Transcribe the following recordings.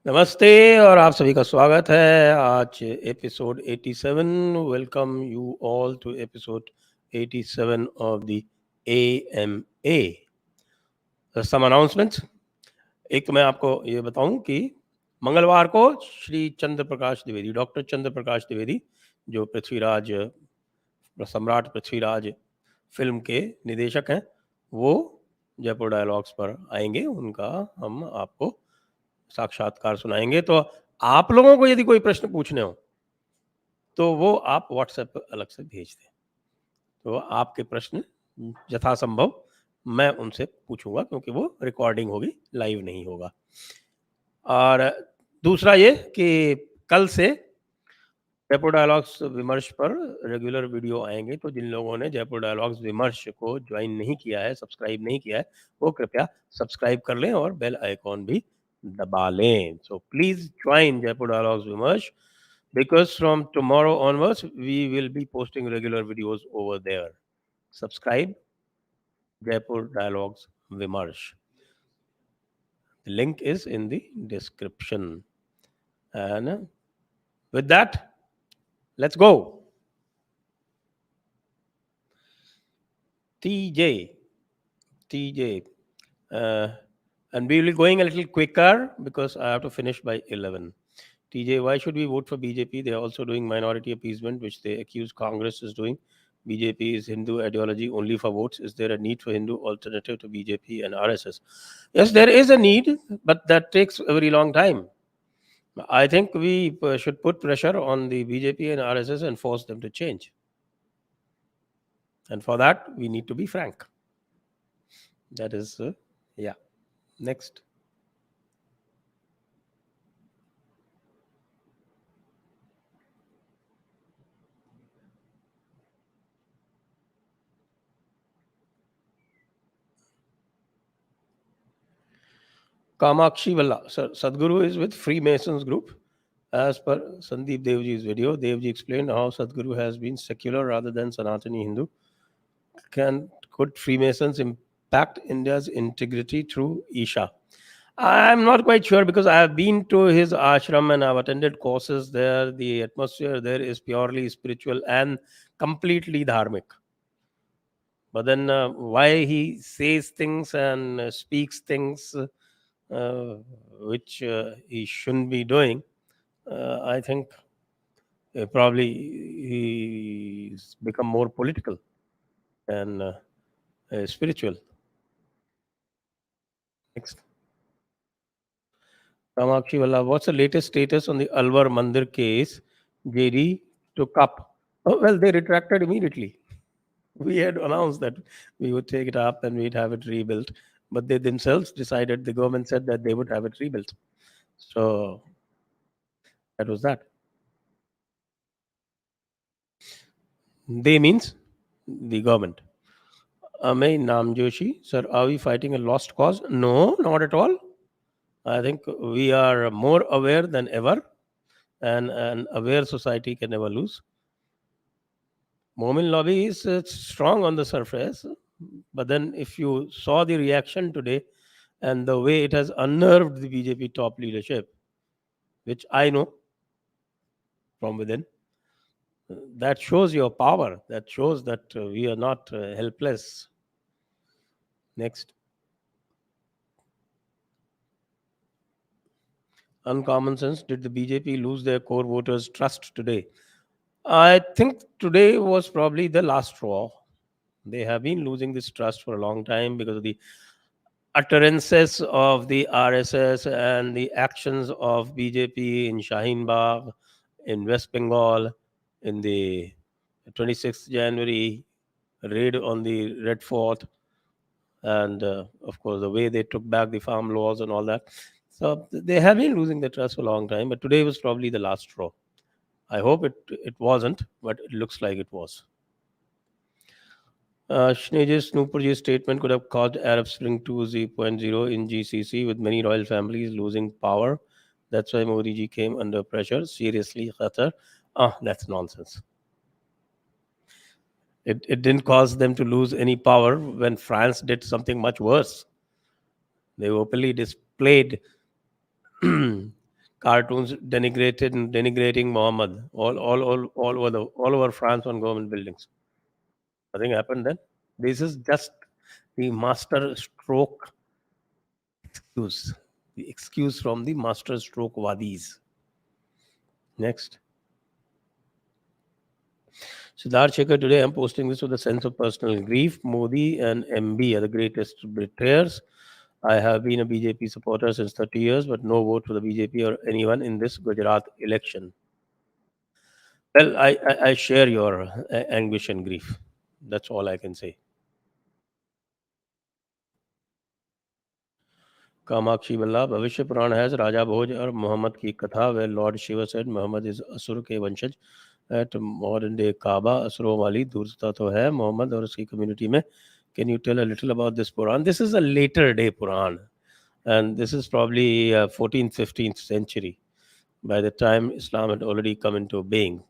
नमस्ते और आप सभी का स्वागत है आज episode 87। Welcome you all to episode 87 of the AMA। Some announcements. एक तो मैं आपको ये बताऊं कि मंगलवार को श्री चंद्र प्रकाश द्विवेदी, डॉक्टर चंद्र प्रकाश द्विवेदी, जो पृथ्वीराज, सम्राट पृथ्वीराज फिल्म के निदेशक हैं, वो जयपुर डायलॉग्स पर आएंगे। उनका हम आपको साक्षात्कार सुनाएंगे। तो आप लोगों को यदि कोई प्रश्न पूछने हो तो वो आप व्हाट्सएप पर अलग से भेज दें, तो आपके प्रश्न यथासंभव मैं उनसे पूछूंगा, क्योंकि वो रिकॉर्डिंग होगी, लाइव नहीं होगा। और दूसरा ये कि कल से जयपुर डायलॉग्स विमर्श पर रेगुलर वीडियो आएंगे। तो जिन लोगों ने जयपुर डायलॉग्स विमर्श को ज्वाइन नहीं किया है, सब्सक्राइब नहीं किया है, वो कृपया सब्सक्राइब कर लें और बेल आइकॉन भी दबा लें। So please join Jaipur dialogues विमर्श, because from tomorrow onwards we will be posting regular videos over there. Subscribe Jaipur Dialogues Vimarsh. The link is in the description. And with that, let's go. TJ, and we will be going a little quicker because I have to finish by 11. TJ, why should we vote for BJP? They are also doing minority appeasement, which they accuse Congress is doing. BJP is Hindu ideology only for votes. Is there a need for Hindu alternative to BJP and RSS? Yes, there is a need, but that takes a very long time. I think we should put pressure on the BJP and RSS and force them to change. And for that, we need to be frank. That is, yeah. Next. Kamakshi Valla. Sadhguru is with Freemasons group. As per Sandeep Devji's video, Devji explained how Sadhguru has been secular rather than Sanatani Hindu. Could Freemasons impact India's integrity through Isha? I'm not quite sure, because I have been to his ashram and I've attended courses there. The atmosphere there is purely spiritual and completely dharmic. But then why he says things and speaks things which he shouldn't be doing, I think probably he's become more political than spiritual. Next. Kamakshi Valla, what's the latest status on the Alwar Mandir case JD took up? Oh, well, they retracted immediately. We had announced that we would take it up and we'd have it rebuilt, but they themselves decided, the government said that they would have it rebuilt. So that was that. They means the government. Amay Nam Joshi, sir, are we fighting a lost cause? No, not at all. I think we are more aware than ever, and an aware society can never lose. Momin lobby is strong on the surface, but then if you saw the reaction today and the way it has unnerved the BJP top leadership, which I know from within, that shows your power. That shows that we are not helpless. Next. Uncommon sense. Did the BJP lose their core voters' trust today? I think today was probably the last straw. They have been losing this trust for a long time because of the utterances of the RSS and the actions of BJP in Shaheen Bagh, in West Bengal, in the 26th January raid on the Red Fort, and of course the way they took back the farm laws and all that. So they have been losing their trust for a long time, but today was probably the last straw. I hope it wasn't, but it looks like it was. Sneha's Snoopurji's statement could have caused Arab Spring 2.0 in GCC, with many royal families losing power. That's why Modi ji came under pressure. Seriously, Qatar. That's nonsense. It didn't cause them to lose any power when France did something much worse. They openly displayed cartoons denigrating Muhammad all over France on government buildings. Nothing happened then. This is just the master stroke excuse, the excuse from the master stroke wadis. Next. Siddharth Shekhar, today I'm posting this with a sense of personal grief. Modi and MB are the greatest betrayers. I have been a BJP supporter since 30 years, but no vote for the BJP or anyone in this Gujarat election. Well, I share your anguish and grief. That's all I can say. Kamakshi Balla, Bhavishya Puran has Raja Bhoj or Muhammad ki katha, where Lord Shiva said Muhammad is Asur ke vanshaj. At modern day Kaaba, Asuro wali dursta to hai Muhammad aur uski community mein. Can you tell a little about this Puran? This is a later day Puran, and this is probably 14th, 15th century. By the time Islam had already come into being,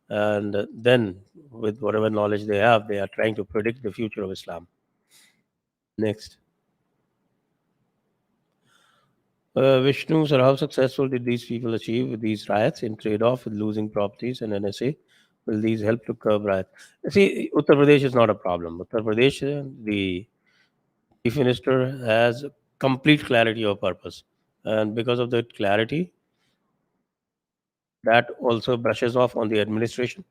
and then with whatever knowledge they have, they are trying to predict the future of Islam. Next. Vishnu, sir, how successful did these people achieve with these riots in trade-off with losing properties and NSA? Will these help to curb riots? See, Uttar Pradesh is not a problem. Uttar Pradesh, the chief minister has complete clarity of purpose, and because of that clarity, that also brushes off on the administration.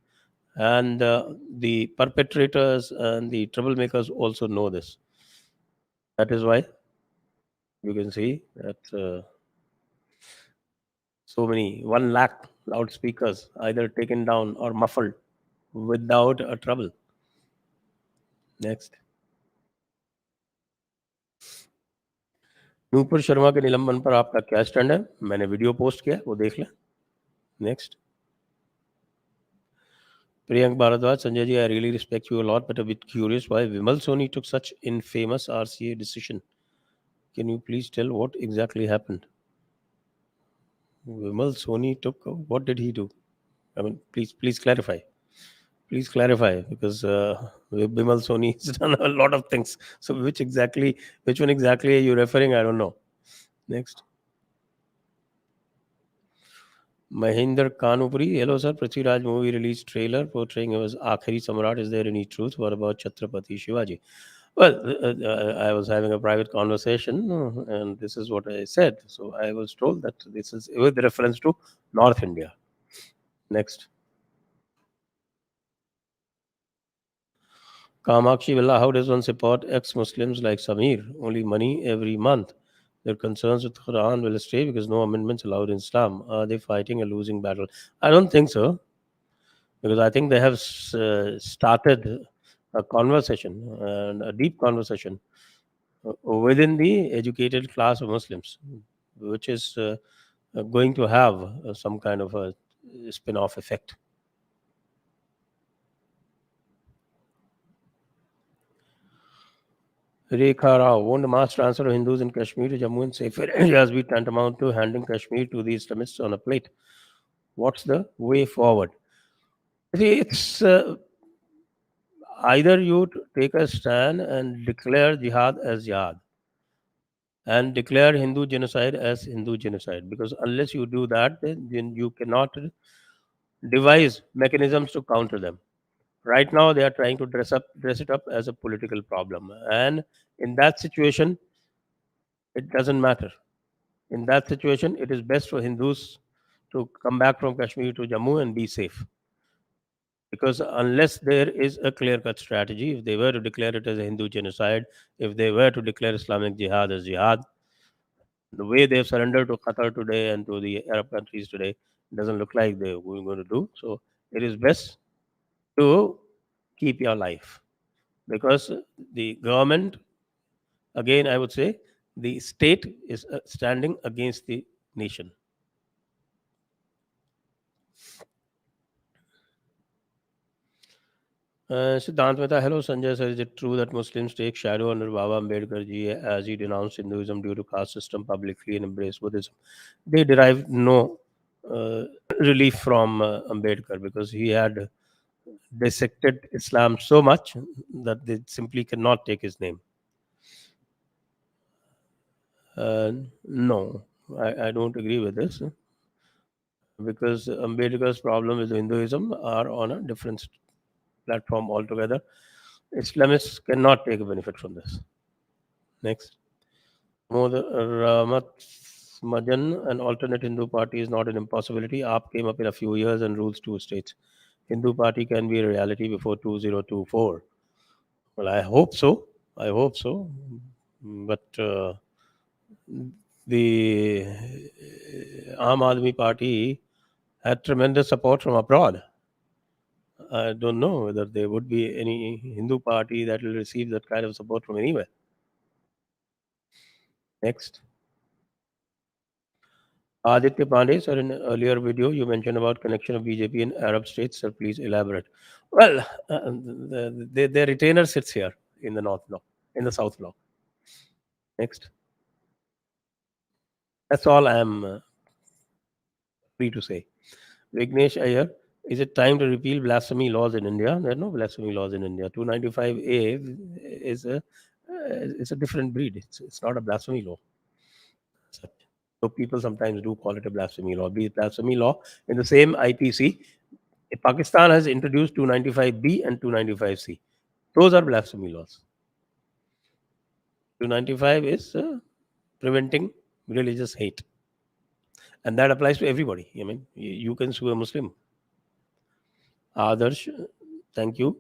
And the perpetrators and the troublemakers also know this. That is why you can see that so many 1 lakh loudspeakers either taken down or muffled without a trouble. Next. Nupur Sharma के निलंबन पर आपका क्या stand है? मैंने video post किया, वो देख लें. Next. Priyank Bharadwaj, Sanjay ji, I really respect you a lot, but a bit curious why Vimal Soni took such infamous RCA decision. Can you please tell what exactly happened? Vimal Soni took, what did he do? I mean, please clarify. Please clarify, because Bimal Soni has done a lot of things. So which one exactly are you referring? I don't know. Next. Mahinder Kanupuri. Hello, sir. Prithviraj movie release trailer portraying him as Akhiri Samrat. Is there any truth? What about Chhatrapati Shivaji? Well, I was having a private conversation, and this is what I said. So I was told that this is with reference to North India. Next. Kamakshi Villa, how does one support ex-Muslims like Samir? Only money every month. Their concerns with Quran will stay because no amendments allowed in Islam. Are they fighting a losing battle? I don't think so, because I think they have started a conversation, and a deep conversation within the educated class of Muslims, which is going to have some kind of a spin-off effect. Rekha Rao, won't a mass transfer of Hindus in Kashmir to Jammu and safer areas be tantamount to handing Kashmir to the Islamists on a plate? What's the way forward? See, it's either you take a stand and declare jihad as jihad and declare Hindu genocide as Hindu genocide, because unless you do that, then you cannot devise mechanisms to counter them. Right now, they are trying to dress it up as a political problem, and in that situation, it doesn't matter. In that situation, it is best for Hindus to come back from Kashmir to Jammu and be safe. Because unless there is a clear cut strategy, if they were to declare it as a Hindu genocide, if they were to declare Islamic jihad as jihad, the way they've surrendered to Qatar today and to the Arab countries today, doesn't look like they're going to do. So it is best to keep your life. Because the government, again, I would say, the state is standing against the nation. Siddhant Mehta, hello Sanjay sir. Is it true that Muslims take shadow under Baba Ambedkar ji as he denounced Hinduism due to caste system publicly and embraced Buddhism? They derive no uh, relief from Ambedkar, because he had dissected Islam so much that they simply cannot take his name. No, I don't agree with this. because Ambedkar's problem with Hinduism are on a different platform altogether. Islamists cannot take a benefit from this. Next. Ramatmajan, an alternate Hindu party, is not an impossibility. AAP came up in a few years and rules two states. Hindu party can be a reality before 2024. Well, I hope so. I hope so. But the Aam Aadmi Party had tremendous support from abroad. I don't know whether there would be any Hindu party that will receive that kind of support from anywhere. Next. Aditya Pandey, sir, in an earlier video, you mentioned about connection of BJP in Arab states. Sir, please elaborate. Well, their retainer sits here in the North Block, in the South Block. Next. That's all I am free to say. Vignesh Iyer, is it time to repeal blasphemy laws in India? There are no blasphemy laws in India. 295A is a different breed. It's not a blasphemy law. So people sometimes do call it a blasphemy law. Be it blasphemy law in the same IPC, Pakistan has introduced 295B and 295C. Those are blasphemy laws. 295 is preventing religious hate, and that applies to everybody. I mean, you can sue a Muslim. Adarsh, thank you.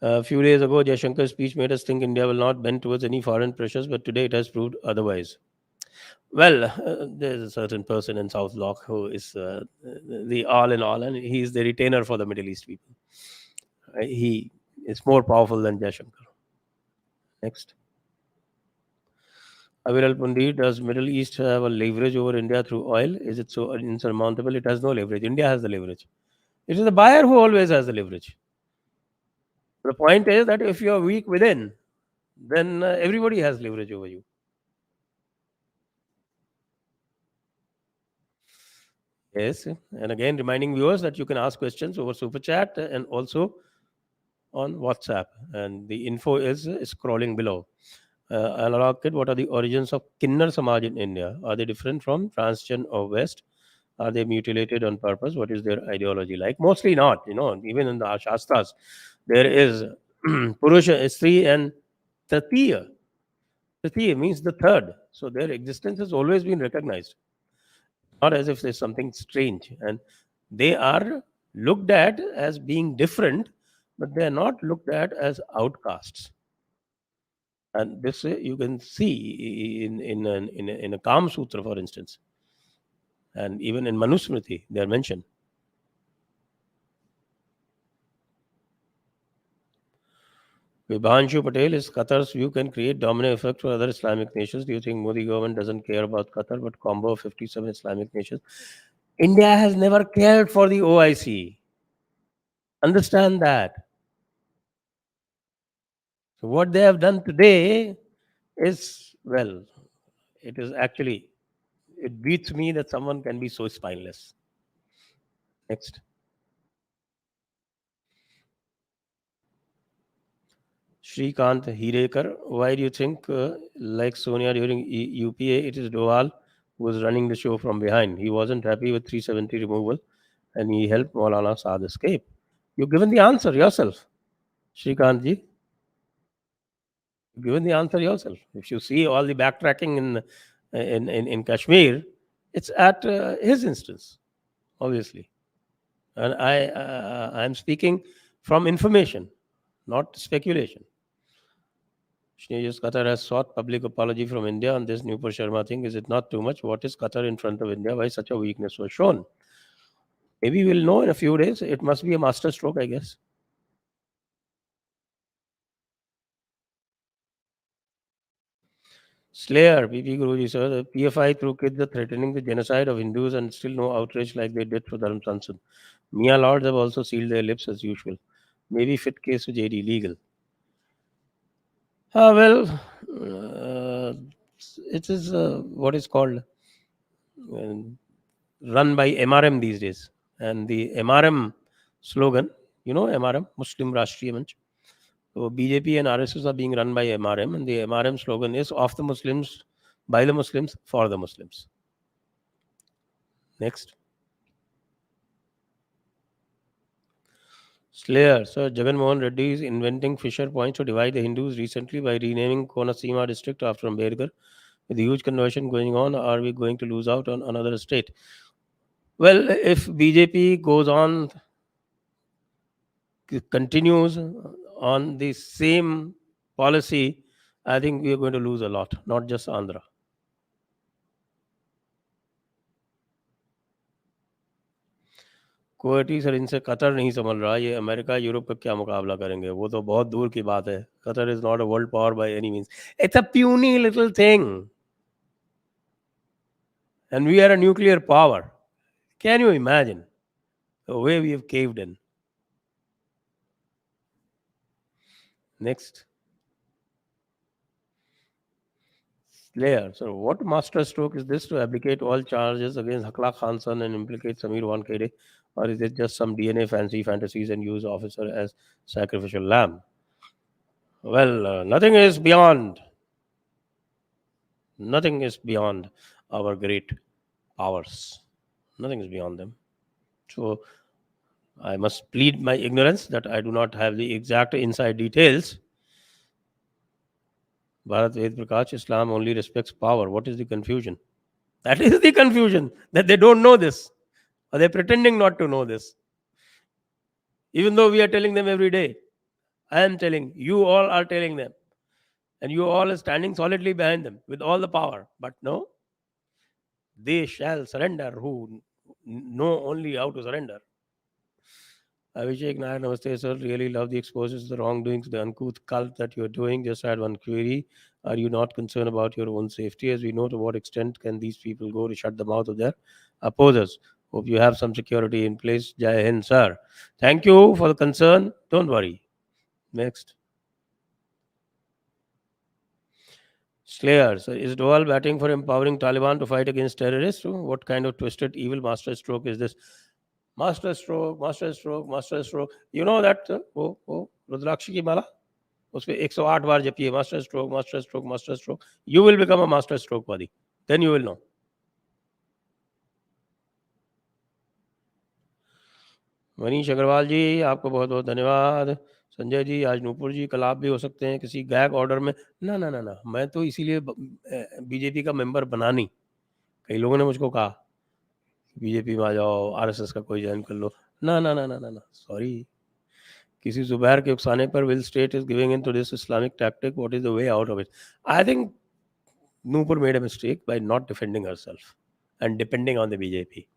A few days ago, Jaishankar's speech made us think India will not bend towards any foreign pressures, but today it has proved otherwise. Well, there's a certain person in South Block who is the all in all, and he's the retainer for the Middle East people. He is more powerful than Jaishankar. Next. Aviral Pundi, does Middle East have a leverage over India through oil? Is it so insurmountable? It has no leverage. India has the leverage. It is the buyer who always has the leverage. The point is that if you are weak within, then everybody has leverage over you. Yes, and again, reminding viewers that you can ask questions over Super Chat and also on WhatsApp, and the info is scrolling below. Analog Kid, what are the origins of Kinnar Samaj in India? Are they different from Transgen or West? Are they mutilated on purpose? What is their ideology like? Mostly not. Even in the Shastras, there is Purusha, Stri, and Tatiya. Tatiya means the third. So their existence has always been recognized, not as if there's something strange. And they are looked at as being different, but they are not looked at as outcasts. And this you can see in a Kam Sutra, for instance, and even in Manusmriti, they are mentioned. Vibhanshu Patel, is Qatar's view can create domino effect for other Islamic nations. Do you think Modi government doesn't care about Qatar, but combo of 57 Islamic nations? India has never cared for the OIC. Understand that. So what they have done today is, well, it is actually, it beats me that someone can be so spineless. Next. Shrikant Hirekar, why do you think, like Sonia during UPA, it is Doval who was running the show from behind? He wasn't happy with 370 removal and he helped Maulana Saad escape. You've given the answer yourself, Shrikant ji. You've given the answer yourself. If you see all the backtracking in Kashmir, it's at his instance, obviously. And I'm speaking from information, not speculation. Sneha's Qatar has sought public apology from India on this Nupur Sharma thing. Is it not too much? What is Qatar in front of India? Why such a weakness was shown? Maybe we'll know in a few days. It must be a master stroke, I guess. Slayer, PP Guruji, sir, the PFI through kids are threatening the genocide of Hindus and still no outrage like they did for Dharam Sansad. Mia Lords have also sealed their lips as usual. Maybe fit case with JD legal. Well, it is what is called uh, run by MRM these days. And the MRM slogan, MRM, Muslim Rashtriya Manch, So BJP and RSS are being run by MRM, and the MRM slogan is "Of the Muslims, by the Muslims, for the Muslims." Next. Slayer. Sir, Jagan Mohan Reddy is inventing fissure points to divide the Hindus recently by renaming Konasima district after Ambedkar. With the huge conversion going on, are we going to lose out on another state? Well, if BJP goes on, continues on the same policy, I think we are going to lose a lot, not just Andhra. Kuwaiti sir इनसे Qatar नहीं संभल रहा, ये America Europe का क्या मुकाबला करेंगे, वो तो बहुत दूर की बात है. Qatar is not a world power by any means. It's a puny little thing, and we are a nuclear power. Can you imagine the way we have caved in? Next. Slayer. So what master stroke is this to abdicate all charges against Hakla Khan son and implicate Samir Wankede, or is it just some DNA fancy fantasies and use officer as sacrificial lamb? Well, nothing is beyond our great powers. Nothing is beyond them. So I must plead my ignorance that I do not have the exact inside details. Bharat Ved Prakash, Islam only respects power. What is the confusion? That is the confusion, that they don't know this, or they're pretending not to know this. Even though we are telling them every day, I am telling, you all are telling them, and you all are standing solidly behind them with all the power. But no, they shall surrender who know only how to surrender. Abhishek Nair, namaste sir. Really love the exposures to the wrongdoings, the uncouth cult that you're doing. Just had one query. Are you not concerned about your own safety? As we know, to what extent can these people go to shut the mouth of their opposers? Hope you have some security in place. Jai Hind, sir. Thank you for the concern. Don't worry. Next. Slayer. So is Doval batting for empowering Taliban to fight against terrorists? What kind of twisted evil master stroke is this? Master stroke, master stroke, master stroke. You know that वो रुद्राक्ष की माला उस पे 108 बार जपिए master stroke, master stroke, master stroke. You will become a master stroke buddy. Then you will know. Manish Agarwal जी, आपको बहुत बहुत धन्यवाद. संजय जी, आज नूपुर जी कल आप भी हो सकते हैं किसी गैग ऑर्डर में. ना ना ना ना, मैं तो इसीलिए बीजेपी का मेंबर बना नहीं. कई लोगों ने मुझको कहा बीजेपी में आ जाओ, आरएसएस का कोई ज्वाइन कर लो. ना ना ना ना ना ना, सॉरी. किसी जुबैर के उकसाने पर will state is giving in to this Islamic tactic. What is the way out of it? I think Nupur made a mistake by not defending herself and depending on the BJP.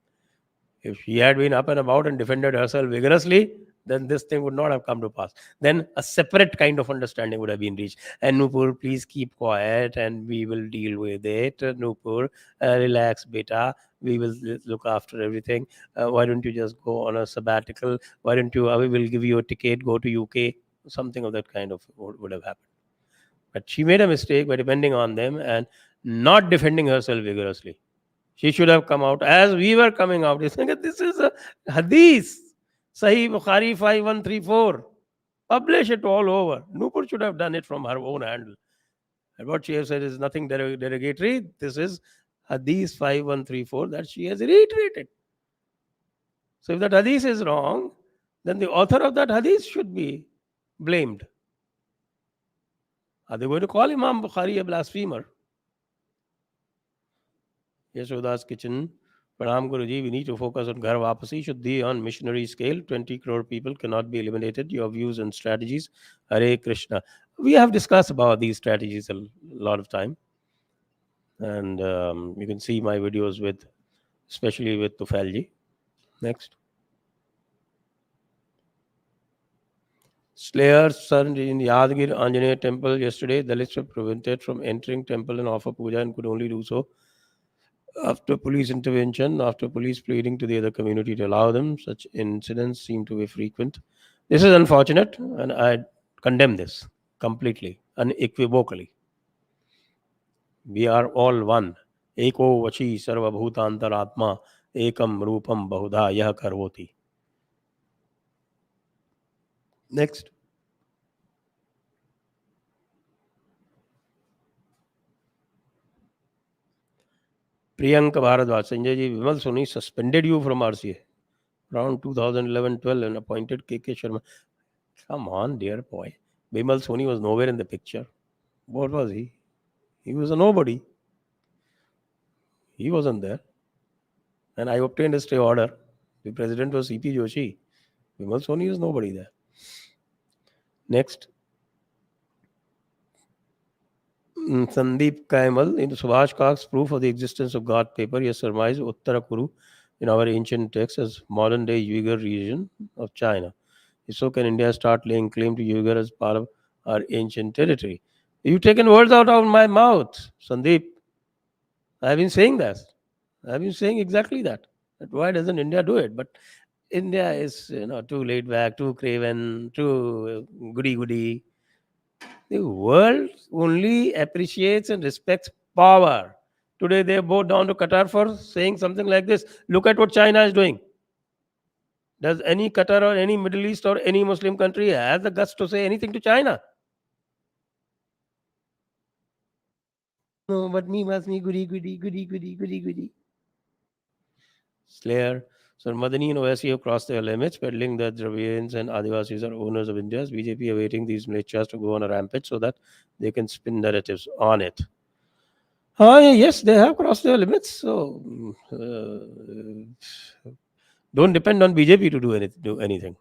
If she had been up and about and defended herself vigorously, then this thing would not have come to pass. Then a separate kind of understanding would have been reached. And Nupur, please keep quiet and we will deal with it. Nupur, relax, beta. We will look after everything. Why don't you just go on a sabbatical? Why don't you, we will give you a ticket, go to UK. Something of that kind of would have happened. But she made a mistake by depending on them and not defending herself vigorously. She should have come out as we were coming out. This is a hadith. Sahih Bukhari 5134. Publish it all over. Nupur should have done it from her own handle. And what she has said is nothing derogatory. This is hadith 5134 that she has reiterated. So if that hadith is wrong, then the author of that hadith should be blamed. Are they going to call Imam Bukhari a blasphemer? Yashoda's Kitchen. Pranam Guruji, we need to focus on Ghar Wapasi, Shuddhi on missionary scale. 20 crore people cannot be eliminated. Your views and strategies. Hare Krishna. We have discussed about these strategies a lot of time. And you can see my videos with, especially with Tufalji. Next. Slayers son in Yadgir Anjaneya temple yesterday. Dalits were prevented from entering temple and offer puja and could only do so after police intervention, after police pleading to the other community to allow them. Such incidents seem to be frequent. This is unfortunate, and I condemn this completely, unequivocally. We are all one. Eko vachi sarvabhutantaratma ekam rupam bahudha yah karvoti. Next. Priyank Bharadwaj, Sanjay ji, Vimal Soni suspended you from RCA around 2011-12 and appointed KK Sharma. Come on, dear boy. Vimal Soni was nowhere in the picture. What was he? He was a nobody. He wasn't there. And I obtained a stay order. The president was CP Joshi. Vimal Soni is nobody there. Next, Sandeep Kaimal in Subhash Kak's proof of the existence of God paper, he has surmised Uttarakuru in our ancient texts as modern day Uyghur region of China. So can India start laying claim to Uyghur as part of our ancient territory? You've taken words out of my mouth, Sandeep. I've been saying that. I've been saying exactly that. That why doesn't India do it? But India is, too laid back, too craven, too goody goody. The world only appreciates and respects power. Today they bow down to Qatar for saying something like this. Look at what China is doing. Does any Qatar or any Middle East or any Muslim country have the guts to say anything to China? No, but me must me goody goody goody goody goody goody. Slayer. So Madani and Owaisi have crossed their limits, peddling that Dravidians and Adivasis are owners of India's. BJP are waiting these militias to go on a rampage so that they can spin narratives on it. Yes, they have crossed their limits. So don't depend on BJP to do anything.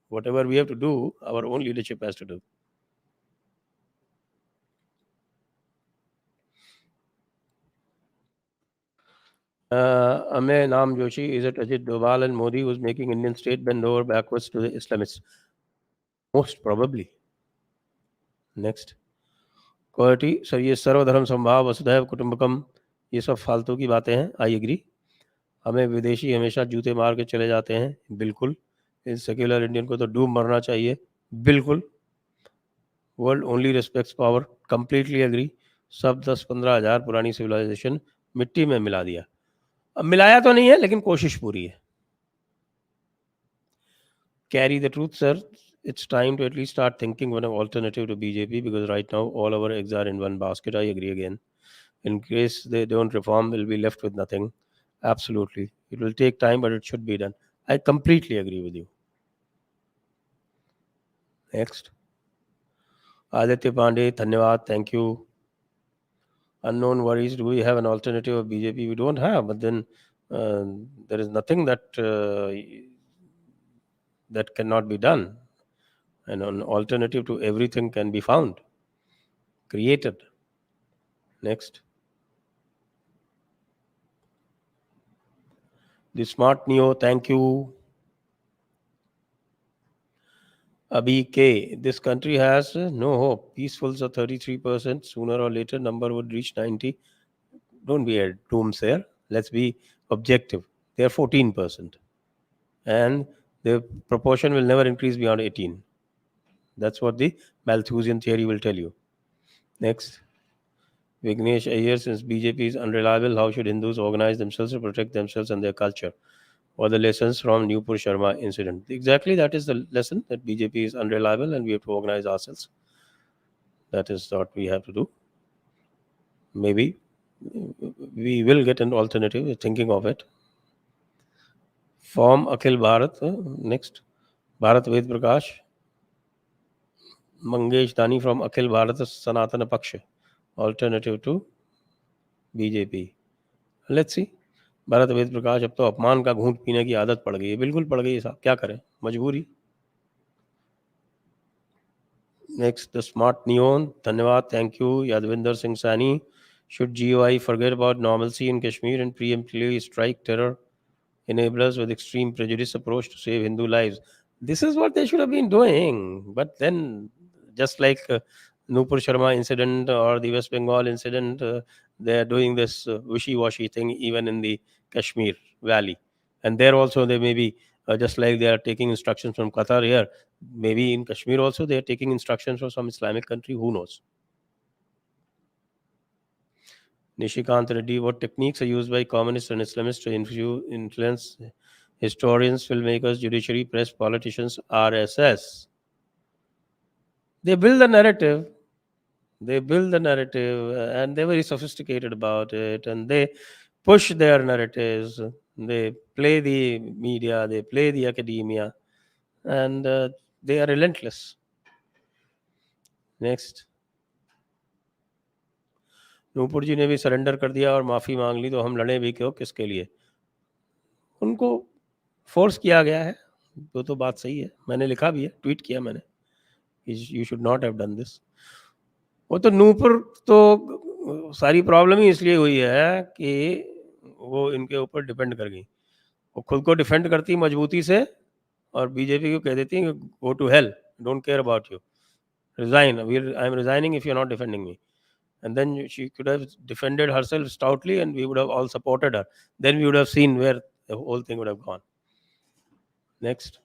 Whatever we have to do, our own leadership has to do. Amey Naam Joshi, is it Ajit Doval and Modi who's making Indian state bend over backwards to the Islamists? Most probably. Next. Quality sir ये सर्वधर्म संभाव वसुधैव कुटुंबकम ये सब फालतू की बातें हैं आई एग्री हमें विदेशी हमेशा जूते मार के चले जाते हैं बिल्कुल इस सेक्युलर इंडियन को तो डूब मरना चाहिए बिल्कुल world only respects power completely agree सब 10-15 हज़ार पुरानी सिविलाइजेशन मिट्टी में मिला दिया अब मिलाया तो नहीं है लेकिन कोशिश पूरी है carry the truth sir it's time to at least start thinking of an alternative to BJP because right now all our eggs are in one basket I agree again in case they don't reform they'll be left with nothing absolutely it will take time but it should be done I completely agree with you next Aditya Pandey dhanyawad thank you unknown worries do we have an alternative of BJP we don't have but then there is nothing that cannot be done and an alternative to everything can be found created next the smart neo thank you Abhi K. This country has no hope. Peacefuls are 33%. Sooner or later, number would reach 90. Don't be a doomsayer. Let's be objective. They are 14%. And the proportion will never increase beyond 18. That's what the Malthusian theory will tell you. Next. Vignesh Iyer, since BJP is unreliable, how should Hindus organize themselves to protect themselves and their culture? Or the lessons from Newpur Sharma incident. Exactly, that is the lesson that BJP is unreliable and we have to organize ourselves. That is what we have to do. Maybe we will get an alternative. We're thinking of it. Form Akhil Bharat. Next. Bharat Ved Prakash. Mangesh Dani from Akhil Bharat Sanatana Paksha. Alternative to BJP. Let's see. Bharat Ved Prakash अब तो अपमान का घूंट पीने की आदत पड़ गई है बिल्कुल पड़ गई है साहब क्या करें मजबूरी Next, the smart neon. Dhanyawad, thank you. Yadvinder Singh Sani. Should GOI forget about normalcy in Kashmir and preemptively strike terror enablers with extreme prejudice approach to save Hindu lives? This is what they should have been doing. But then, just like Nupur Sharma incident or the West Bengal incident, they are doing this wishy-washy thing even in the Kashmir Valley. And there also they may be, just like they are taking instructions from Qatar here, maybe in Kashmir also they are taking instructions from some Islamic country, who knows. Nishikant Reddy, what techniques are used by communists and Islamists to influence historians, filmmakers, judiciary, press, politicians, RSS? They build the narrative. They build the narrative and they're very sophisticated about it. And they push their narratives, they play the media, they play the academia, and they are relentless. Next. Nupur जी ने भी surrender कर दिया और माफ़ी मांग ली, तो हम लड़े भी क्यों, किसके लिए? उनको फोर्स किया गया है, वो तो बात सही है, मैंने लिखा भी है, ट्वीट किया मैंने, you should not have done this. वो तो नूपुर तो सारी प्रॉब्लम ही इसलिए हुई है कि वो इनके ऊपर डिपेंड कर गई, वो खुद को डिफेंड करती मजबूती से और बीजेपी को कह देती है go to hell, don't care about you, resign, I am resigning if you are not defending me. And then she could have defended herself stoutly and we would have all supported her. Then we would have seen where the whole thing would have gone. Next.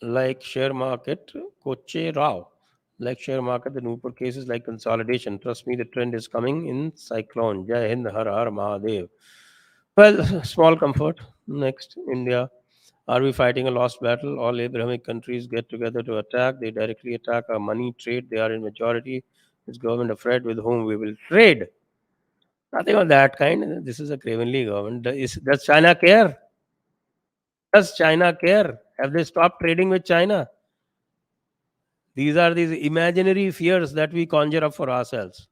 Like share market, Koche Rao. Like share market, the Nupur case is like consolidation. Trust me, the trend is coming in cyclone. Jai Hind, Har Har Mahadev. Well, small comfort. Next, India. Are we fighting a lost battle? All Abrahamic countries get together to attack. They directly attack our money trade. They are in majority. Is government afraid with whom we will trade? Nothing of that kind. This is a cravenly government. Does China care? Does China care? Have they stopped trading with China? These are these imaginary fears that we conjure up for ourselves.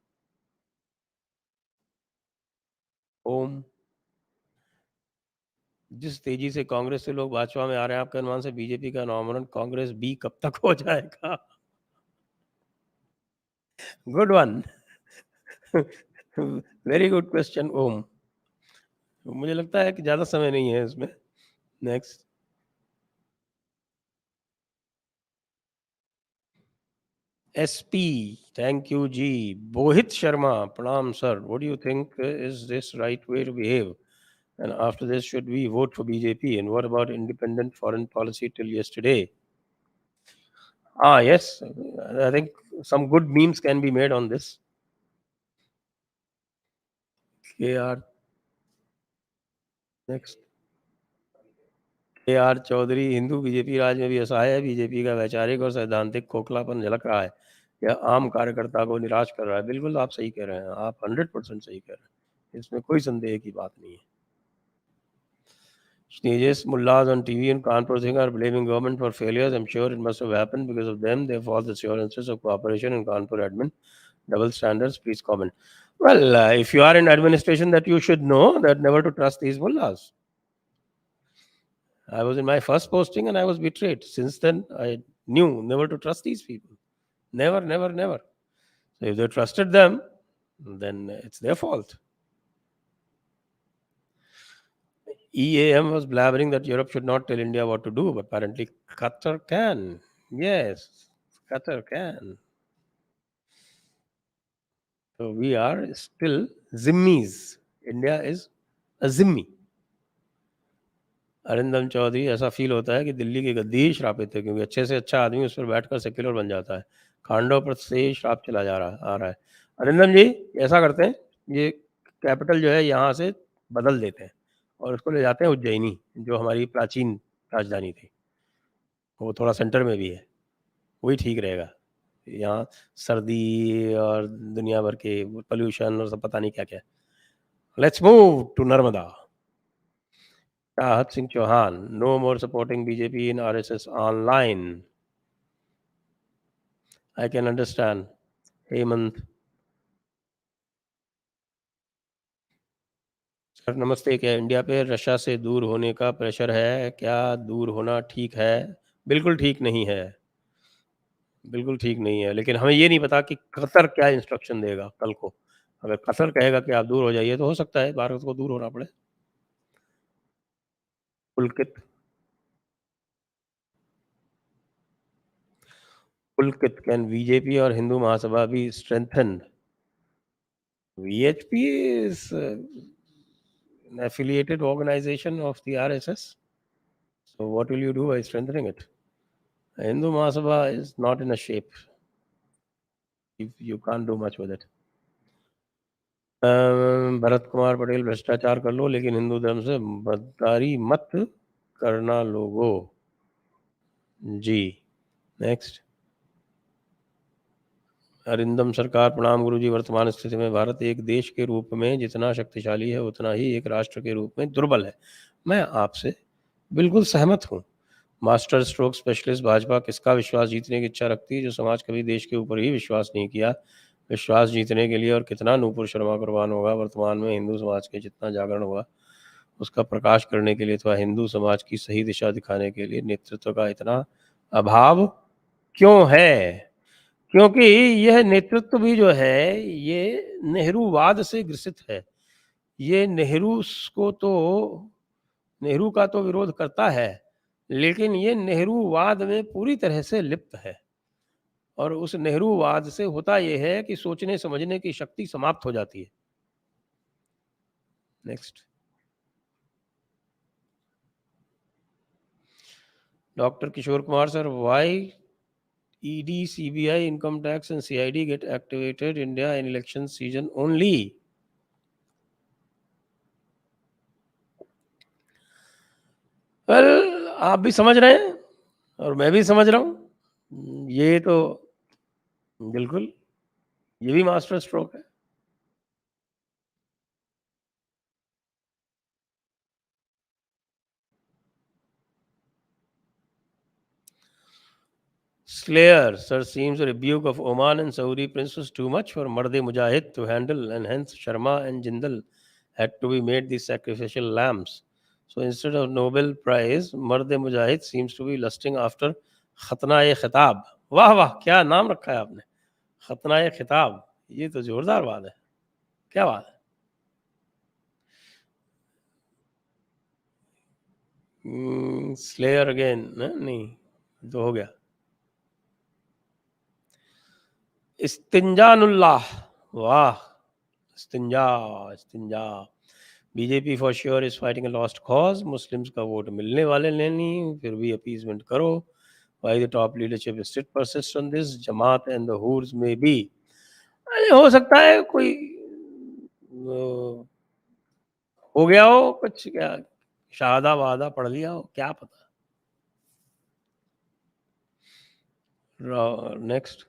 Om. जिस तेजी से कांग्रेस से लोग भाजपा में आ रहे हैं, आपके अनुमान से बीजेपी का नॉमिनेशन कांग्रेस बी कब तक हो जाएगा? Good one. Very good question Om. मुझे लगता है कि ज्यादा समय नहीं है इसमें। Next. SP, thank you ji. Mohit Sharma, प्रणाम sir. What do you think is this right way to behave? And after this, should we vote for BJP? And what about independent foreign policy till yesterday? Ah, yes. I think some good memes can be made on this. KR, next. KR Chaudhary, हिंदू BJP राज में भी ऐसा है, BJP का वैचारिक और सैद्धांतिक खोखलापन झलक रहा है, यह आम कार्यकर्ता को निराश कर रहा है। बिल्कुल आप सही कह रहे हैं, आप 100% सही कह रहे हैं, इसमें कोई संदेह की बात नहीं है। Stages, mullahs on TV and Kanpur Singh are blaming government for failures. I'm sure it must have happened because of them. They false assurances of cooperation in Kanpur admin. Double standards, please comment. Well, if you are in administration, that you should know that never to trust these mullahs. I was in my first posting and I was betrayed. Since then, I knew never to trust these people. Never, never, never. So if they trusted them, then it's their fault. EAM was blabbering that Europe should not tell India what to do, but apparently Qatar can. Yes, Qatar can. So we are still zimmis. India is a zimmi. Arindam Chaudhary, ऐसा feel होता है कि दिल्ली की गद्दी ही श्रापित है, क्योंकि अच्छे से अच्छा आदमी उस पर बैठकर सेक्युलर बन जाता है। खांडों पर से श्राप चला आ रहा है। अरिंदम जी, ऐसा करते हैं, ये कैपिटल जो है यहाँ से बदल देते हैं और उसको ले जाते हैं उज्जैनी, जो हमारी प्राचीन राजधानी थी। वो थोड़ा सेंटर में भी है, वही ठीक रहेगा। यहाँ सर्दी और दुनिया भर के पोल्यूशन और सब पता नहीं क्या क्या। Let's move to Narmada. Chahat Singh Chauhan, no more supporting BJP in RSS online. I can understand. Hemant sir नमस्ते, क्या इंडिया पे रशिया से दूर होने का प्रेशर है? क्या दूर होना ठीक है? बिल्कुल ठीक नहीं है, बिल्कुल ठीक नहीं है, लेकिन हमें ये नहीं पता कि कतर क्या इंस्ट्रक्शन देगा कल को। अगर कतर कहेगा कि आप दूर हो जाइए, तो हो सकता है भारत को दूर होना पड़े। पुलकित, पुलकित, कैन बीजेपी और हिंदू महासभा भी strengthened? VHP is an affiliated organization of the RSS. So what will you do by strengthening it? Hindu Mahasabha is not in a shape. You can't do much with it. Bharat Kumar Patel, भ्रष्टाचार कर लो लेकिन हिंदू धर्म से गद्दारी मत करना लोगो जी। नेक्स्ट। अरिंदम सरकार प्रणाम गुरुजी। वर्तमान स्थिति में भारत एक देश के रूप में जितना शक्तिशाली है उतना ही एक राष्ट्र के रूप में दुर्बल है। मैं आपसे बिल्कुल सहमत हूँ। मास्टर स्ट्रोक स्पेशलिस्ट भाजपा किसका विश्वास जीतने की इच्छा रखती है, जो समाज कभी देश के ऊपर ही विश्वास नहीं किया। विश्वास जीतने के लिए और कितना नूपुर शर्मा कुर्बान होगा। वर्तमान में हिंदू समाज के जितना जागरण हुआ उसका प्रकाश करने के लिए अथवा हिंदू समाज की सही दिशा दिखाने के लिए नेतृत्व का इतना अभाव क्यों है? क्योंकि यह नेतृत्व भी जो है ये नेहरूवाद से ग्रसित है। ये नेहरू का तो विरोध करता है, लेकिन ये नेहरूवाद में पूरी तरह से लिप्त है। और उस नेहरूवाद से होता ये है कि सोचने समझने की शक्ति समाप्त हो जाती है। Next. Doctor Kishore Kumar sir, why ED, CBI, income tax and CID get activated India in election season only? Well, आप भी समझ रहे हैं और मैं भी समझ रहा हूँ। ये तो बिल्कुल, ये भी मास्टर स्ट्रोक है। Slayer, sir, seems a rebuke of Oman and Saudi prince was too much for Marde Mujahid to handle, and hence Sharma and Jindal had to be made the sacrificial lambs. So instead of Nobel Prize, Marde Mujahid seems to be lusting after खतना खिताब। वाह वाह, क्या नाम रखा है आपने, खतना खिताब। ये तो जोरदार बात है, क्या बात है। स्लेयर अगेन नहीं तो हो गया। इस्तिंजानुल्लाह, वाह, इस्तिंजा इस्तिंजा। BJP for sure is fighting a lost cause. Muslims का वोट मिलने वाले नहीं, फिर भी अपीजमेंट करो। Why the top leadership still persist on this, Jamaat and the हूर्स में बी। अरे हो सकता है कोई हो गया हो कुछ, क्या शादा वादा पढ़ लिया हो, क्या पता। Next.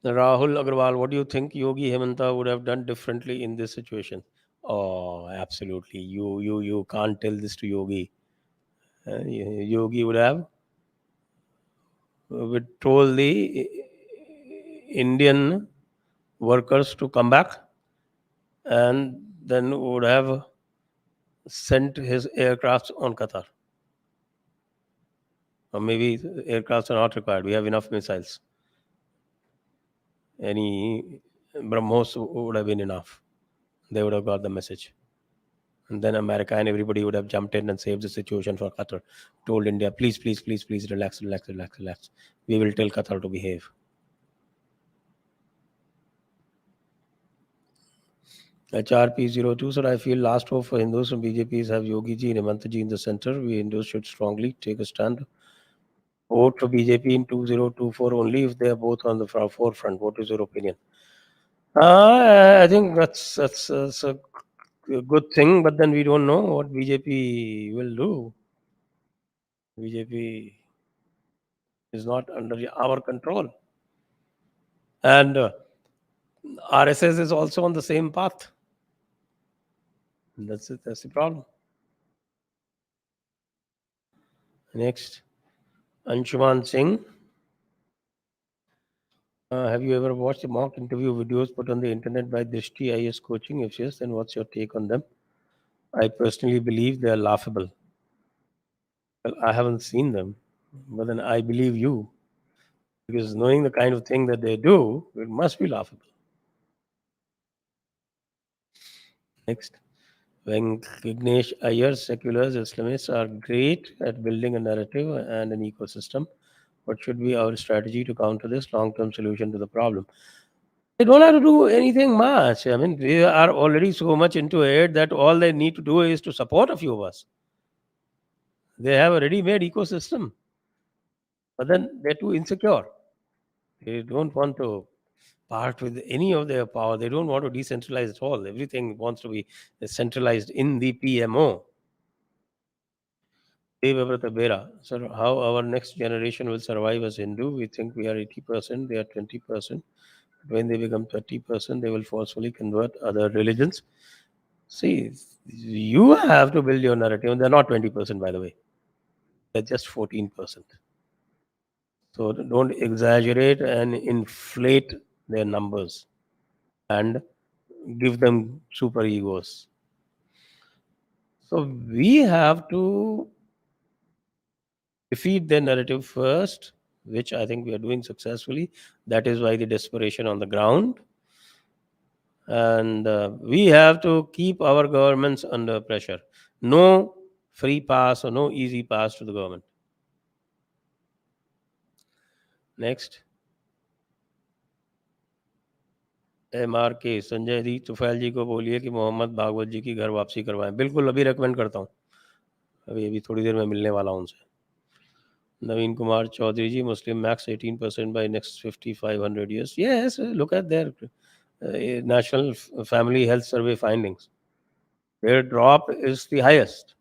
Rahul Agrawal, what do you think Yogi Hemanta would have done differently in this situation? Oh, absolutely. You can't tell this to Yogi. Yogi would told the Indian workers to come back, and then would have sent his aircrafts on Qatar. Or maybe aircrafts are not required. We have enough missiles. Any BrahMos would have been enough. They would have got the message. And then America and everybody would have jumped in and saved the situation for Qatar. Told India, please, please, please, please, relax, relax, relax, relax. We will tell Qatar to behave. HRP02, sir, I feel last hope for Hindus from BJPs have Yogi ji and Hemant ji in the center. We Hindus should strongly take a stand. Vote for BJP in 2024 only if they are both on the forefront. What is your opinion? I think that's a good thing, but then we don't know what BJP will do. BJP is not under our control. And RSS is also on the same path. That's it. That's the problem. Next, Anshuman Singh. Have you ever watched the mock interview videos put on the internet by Drishti IS Coaching? If yes, then what's your take on them? I personally believe they are laughable. Well, I haven't seen them, but then I believe you, because knowing the kind of thing that they do, it must be laughable. Next, Vignesh Iyer's seculars, Islamists are great at building a narrative and an ecosystem. What should be our strategy to counter this long-term solution to the problem? They don't have to do anything much. I mean, we are already so much into it that all they need to do is to support a few of us. They have a ready-made ecosystem, but then they're too insecure. They don't want to part with any of their power. They don't want to decentralize at all. Everything wants to be centralized in the PMO. Devabrata Bera, sir, how our next generation will survive as Hindu? We think we are 80%, they are 20%. When they become 30%, they will forcefully convert other religions. See, you have to build your narrative. They're not 20%, by the way. They're just 14%. So don't exaggerate and inflate their numbers and give them super egos. So we have to defeat their narrative first, which I think we are doing successfully. That is why the desperation on the ground. And we have to keep our governments under pressure. No free pass or no easy pass to the government. Next, MRK Sanjay दी तुफैल जी को बोलिए कि मोहम्मद भागवत जी की घर वापसी करवाएं. बिल्कुल अभी रेकमेंड करता हूँ. अभी थोड़ी देर में मिलने वाला हूँ उनसे. Naveen Kumar Chaudhary ji, Muslim max 18% by next 5,500 years. Yes, look at their National Family Health Survey findings. Their drop is the highest.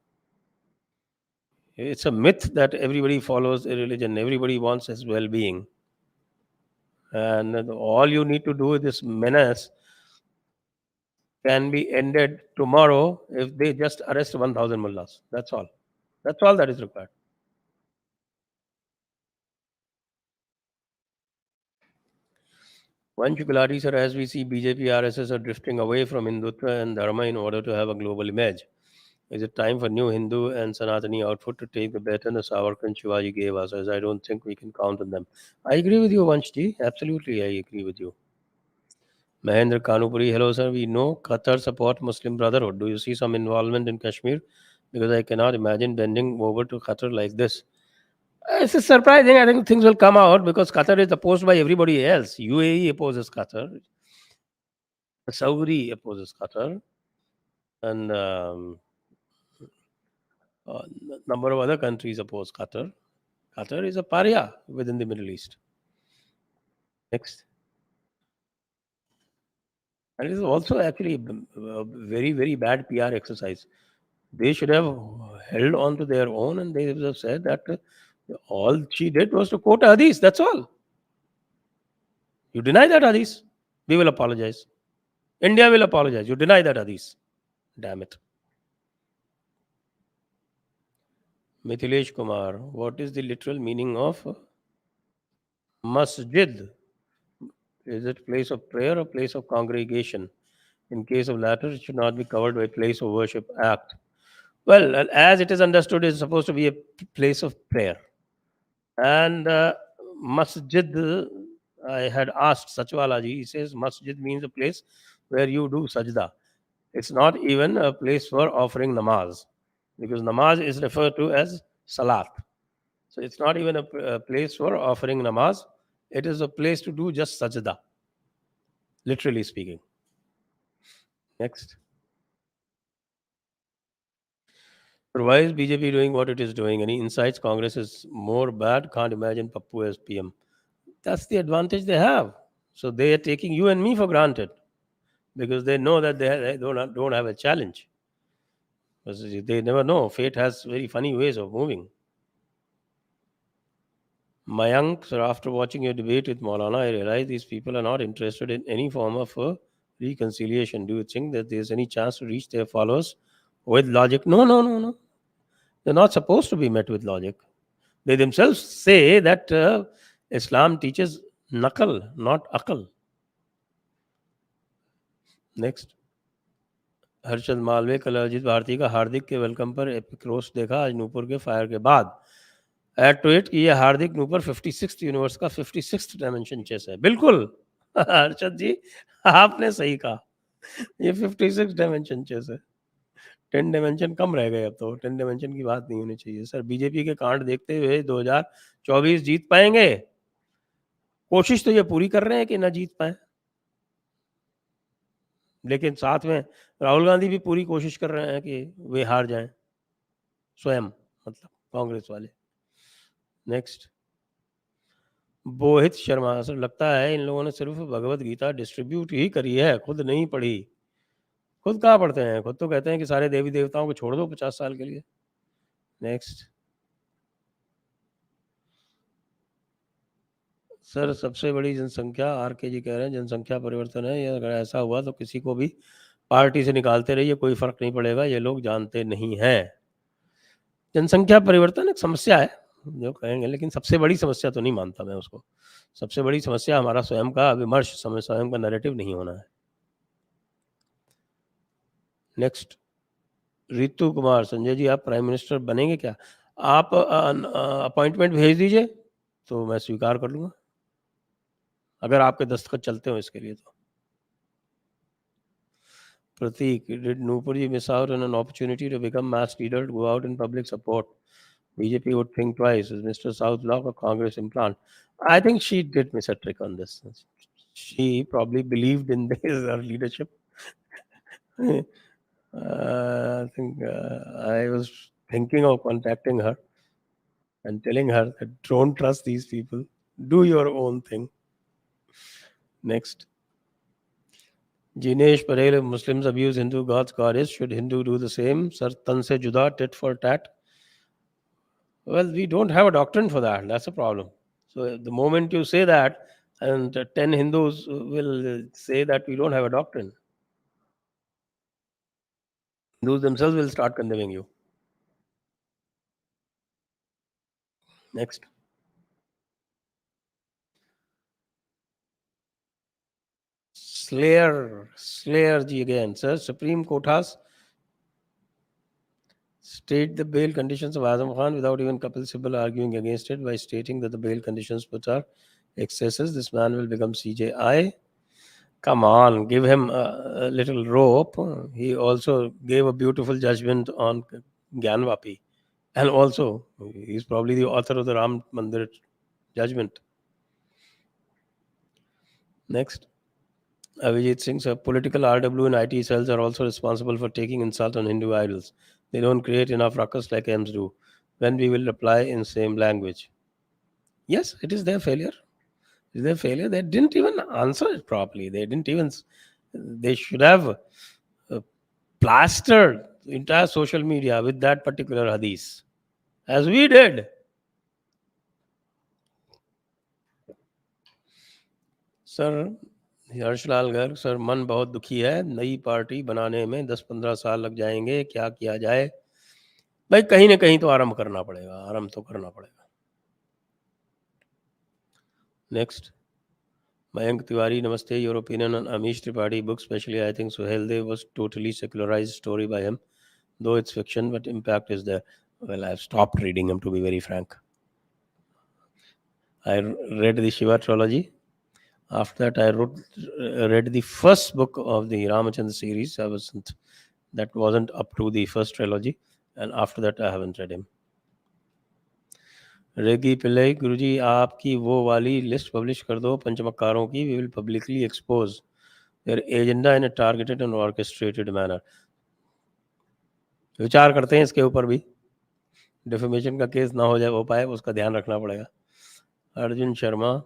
It's a myth that everybody follows a religion. Everybody wants his well-being. And all you need to do with this menace can be ended tomorrow if they just arrest 1,000 mullahs. That's all. That's all that is required. Vansh Gulati, sir, as we see BJP, RSS are drifting away from Hindutva and Dharma in order to have a global image. Is it time for new Hindu and Sanatani output to take the baton the Savarkar and Shivaji gave us? As I don't think we can count on them. I agree with you, Vanshji. Absolutely, I agree with you. Mahendra Kanupuri, hello, sir. We know Qatar support Muslim Brotherhood. Do you see some involvement in Kashmir? Because I cannot imagine bending over to Qatar like this. It's surprising. I think things will come out because Qatar is opposed by everybody else. UAE opposes Qatar. Saudi opposes Qatar. And number of other countries oppose Qatar. Qatar is a pariah within the Middle East. Next. And it is also actually a very, very bad PR exercise. They should have held on to their own and they have said that all she did was to quote hadith. That's all. You deny that hadith, we will apologize. India will apologize. You deny that hadith. Damn it. Mithilesh Kumar, what is the literal meaning of masjid? Is it place of prayer or place of congregation? In case of latter, it should not be covered by place of worship act. Well, as it is understood, it is supposed to be a place of prayer. And masjid, I had asked Sachwalaji, he says masjid means a place where you do sajda. It's not even a place for offering namaz, because namaz is referred to as salat. So it's not even a place for offering namaz. It is a place to do just sajda, literally speaking. Next. But why is BJP doing what it is doing? Any insights? Congress is more bad. Can't imagine Pappu as PM. That's the advantage they have. So they are taking you and me for granted because they know that they don't have a challenge. Because they never know. Fate has very funny ways of moving. Mayank, sir, after watching your debate with Maulana, I realize these people are not interested in any form of reconciliation. Do you think that there's any chance to reach their followers with logic? No, no, no, no. They're not supposed to be met with logic. They themselves say that Islam teaches nakal, not akal. Next. Harshad Malviya कल अजित भारती का हार्दिक के welcome पर epic roast देखा आज नूपुर के fire के बाद. Add to it कि ये हार्दिक नूपुर 56th यूनिवर्स का 56th डायमेंशन चेस है. बिल्कुल हर्षद जी, आपने सही कहा. ये 56 डायमेंशन चेस है. 10 डायमेंशन कम रह गए. अब तो 10 डायमेंशन की बात नहीं होनी चाहिए. सर, बीजेपी के कांड देखते हुए 2024 जीत पाएंगे? कोशिश तो ये पूरी कर रहे हैं कि ना जीत पाए, लेकिन साथ में राहुल गांधी भी पूरी कोशिश कर रहे हैं कि वे हार जाएं स्वयं, मतलब कांग्रेस वाले. नेक्स्ट. बोहित शर्मा, सर लगता है इन लोगों ने सिर्फ भगवत गीता डिस्ट्रीब्यूट ही करी है, खुद नहीं पढ़ी. खुद कहाँ पढ़ते हैं? खुद तो कहते हैं कि सारे देवी देवताओं को छोड़ दो 50 साल के लिए. नेक्स्ट. सर सबसे बड़ी जनसंख्या, RK जी कह रहे हैं जनसंख्या परिवर्तन है, ये अगर ऐसा हुआ तो किसी को भी पार्टी से निकालते रहिए, कोई फर्क नहीं पड़ेगा, ये लोग जानते नहीं हैं। जनसंख्या परिवर्तन एक समस्या है जो कहेंगे, लेकिन सबसे बड़ी समस्या तो नहीं मानता मैं उसको। सबसे बड़ी समस्या हमारा स्वयं का विमर्श, स्वयं का नैरेटिव नहीं होना है। नेक्स्ट, रितु कुमार, संजय जी आप प्राइम मिनिस्टर बनेंगे क्या? आप अपॉइंटमेंट भेज दीजिए तो मैं स्वीकार कर लूँगा, अगर आपके दस्तखत चलते हो इसके लिए तो। Pratik, did Nupurji miss out on an opportunity to become mass leader, to go out in public support? BJP would think twice. Is Mr. South Block or Congress implant? I think she did miss a trick on this. She probably believed in her leadership. I think I was thinking of contacting her and telling her that don't trust these people. Do your own thing. Next. Jinesh Patel, if Muslims abuse Hindu God's goddess, should Hindu do the same? Sir, tan se juda, tit for tat. Well, we don't have a doctrine for that. That's a problem. So the moment you say that, and 10 Hindus will say that we don't have a doctrine, Hindus themselves will start condemning you. Next. Slayer ji again. Sir, Supreme Court has state the bail conditions of Azam Khan without even Kapil Sibal arguing against it by stating that the bail conditions put are excesses. This man will become CJI. Come on, give him a little rope. He also gave a beautiful judgment on Gyanvapi. And also, he's probably the author of the Ram Mandir judgment. Next. Avijit Singh, sir, political RW and IT cells are also responsible for taking insult on Hindu idols. They don't create enough ruckus like M's do. When we will reply in same language? Yes, it is their failure. It is their failure. They didn't even answer it properly. They didn't even. They should have plastered the entire social media with that particular hadith, as we did. Sir Harshlal Garg, sir मन बहुत दुखी है, नई party बनाने में 10-15 साल लग जाएंगे, क्या किया जाए? भाई कहीं ना कहीं तो आरंभ करना पड़ेगा, आरंभ तो करना पड़ेगा. Next, Mayank Tiwari, namaste. Your opinion on Amish Tripathi book, especially I think Suheldev was totally secularized story by him, though it's fiction, but impact is there. Well, I've stopped reading him, to be very frank. I read the Shiva trilogy. After that, I read the first book of the Ramachandra series. That wasn't up to the first trilogy, and after that, I haven't read him. Reggie Pillai, Guruji आपकी वो वाली list publish कर दो पंचमक्कारों की. We will publicly expose their agenda in a targeted and orchestrated manner. विचार करते हैं इसके ऊपर भी, डिफेमेशन का केस ना हो पाए उसका ध्यान रखना पड़ेगा. Arjun Sharma,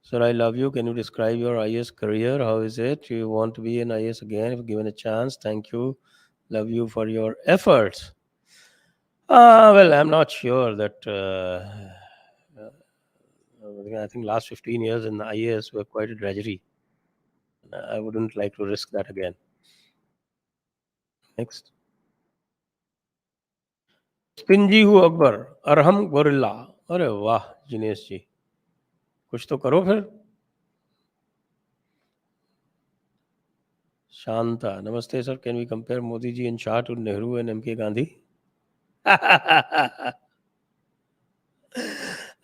sir, I love you. Can you describe your IAS career? How is it? You want to be an IAS again if given a chance? Thank you. Love you for your efforts. Well, I'm not sure that. I think last 15 years in the IAS were quite a drudgery. I wouldn't like to risk that again. Next. Stingy हूँ Akbar, Arham gorilla. अरे वाह जिनेश जी, कुछ तो करो फिर. शांता, नमस्ते sir, can we compare Modi ji in Shah to Nehru and MK Gandhi?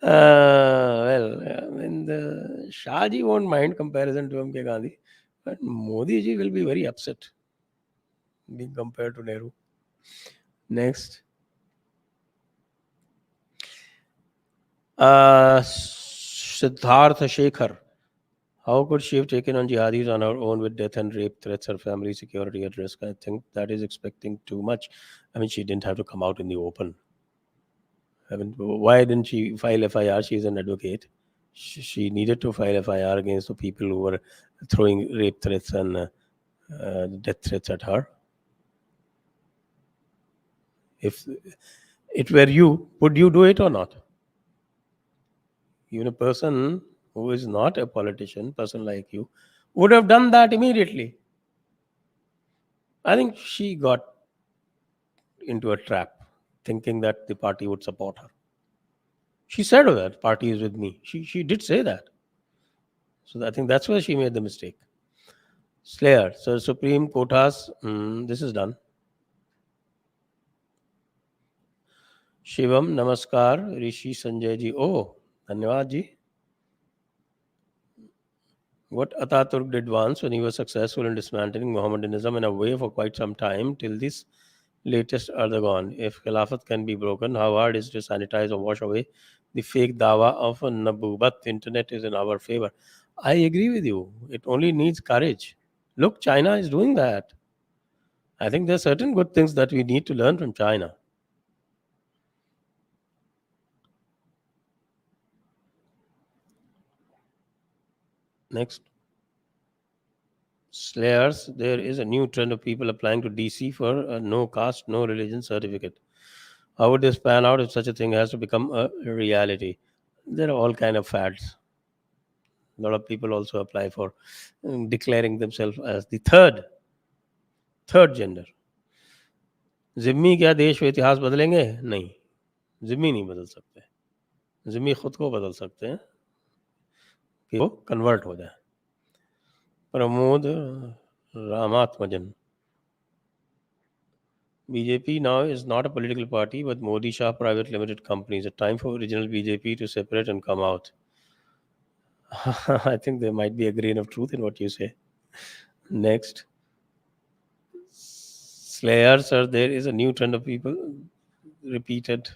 Well, I mean, the Shah ji won't mind comparison to MK Gandhi, but Modi ji will be very upset being compared to Nehru. Next. Siddhartha Shekhar. How could she have taken on jihadis on her own with death and rape threats, her family security at risk? I think that is expecting too much. I mean, she didn't have to come out in the open. I mean, why didn't she file FIR? She's an advocate. She needed to file FIR against the people who were throwing rape threats and death threats at her. If it were you, would you do it or not? Even a person who is not a politician, person like you, would have done that immediately. I think she got into a trap, thinking that the party would support her. She said that party is with me. She did say that. So I think that's where she made the mistake. Slayer, so Supreme Kotas, this is done. Shivam, Namaskar, Rishi Sanjay ji. Oh, Dhanyawad ji. What Ataturk did once when he was successful in dismantling Mohammedanism in a way for quite some time till this latest Erdogan. If Khilafat can be broken, how hard is it to sanitize or wash away the fake dawa of a Nabubat? The internet is in our favor. I agree with you. It only needs courage. Look, China is doing that. I think there are certain good things that we need to learn from China. Next. Slayers, there is a new trend of people applying to DC for a no caste, no religion certificate. How would this pan out if such a thing has to become a reality? There are all kind of fads. A lot of people also apply for declaring themselves as the third gender. Jimmy क्या देश व इतिहास बदलेंगे? नहीं, जिम्मी नहीं बदल सकते. जिम्मी खुद को बदल सकते हैं कि वो कन्वर्ट हो जाए. Pramod रामात्मजन. BJP now is not a political party, but Modi Shah Private Limited Company. It's time for original BJP to separate and come out. I think there might be a grain of truth in what you say. Next. Slayer, sir, there is a new trend of people repeated.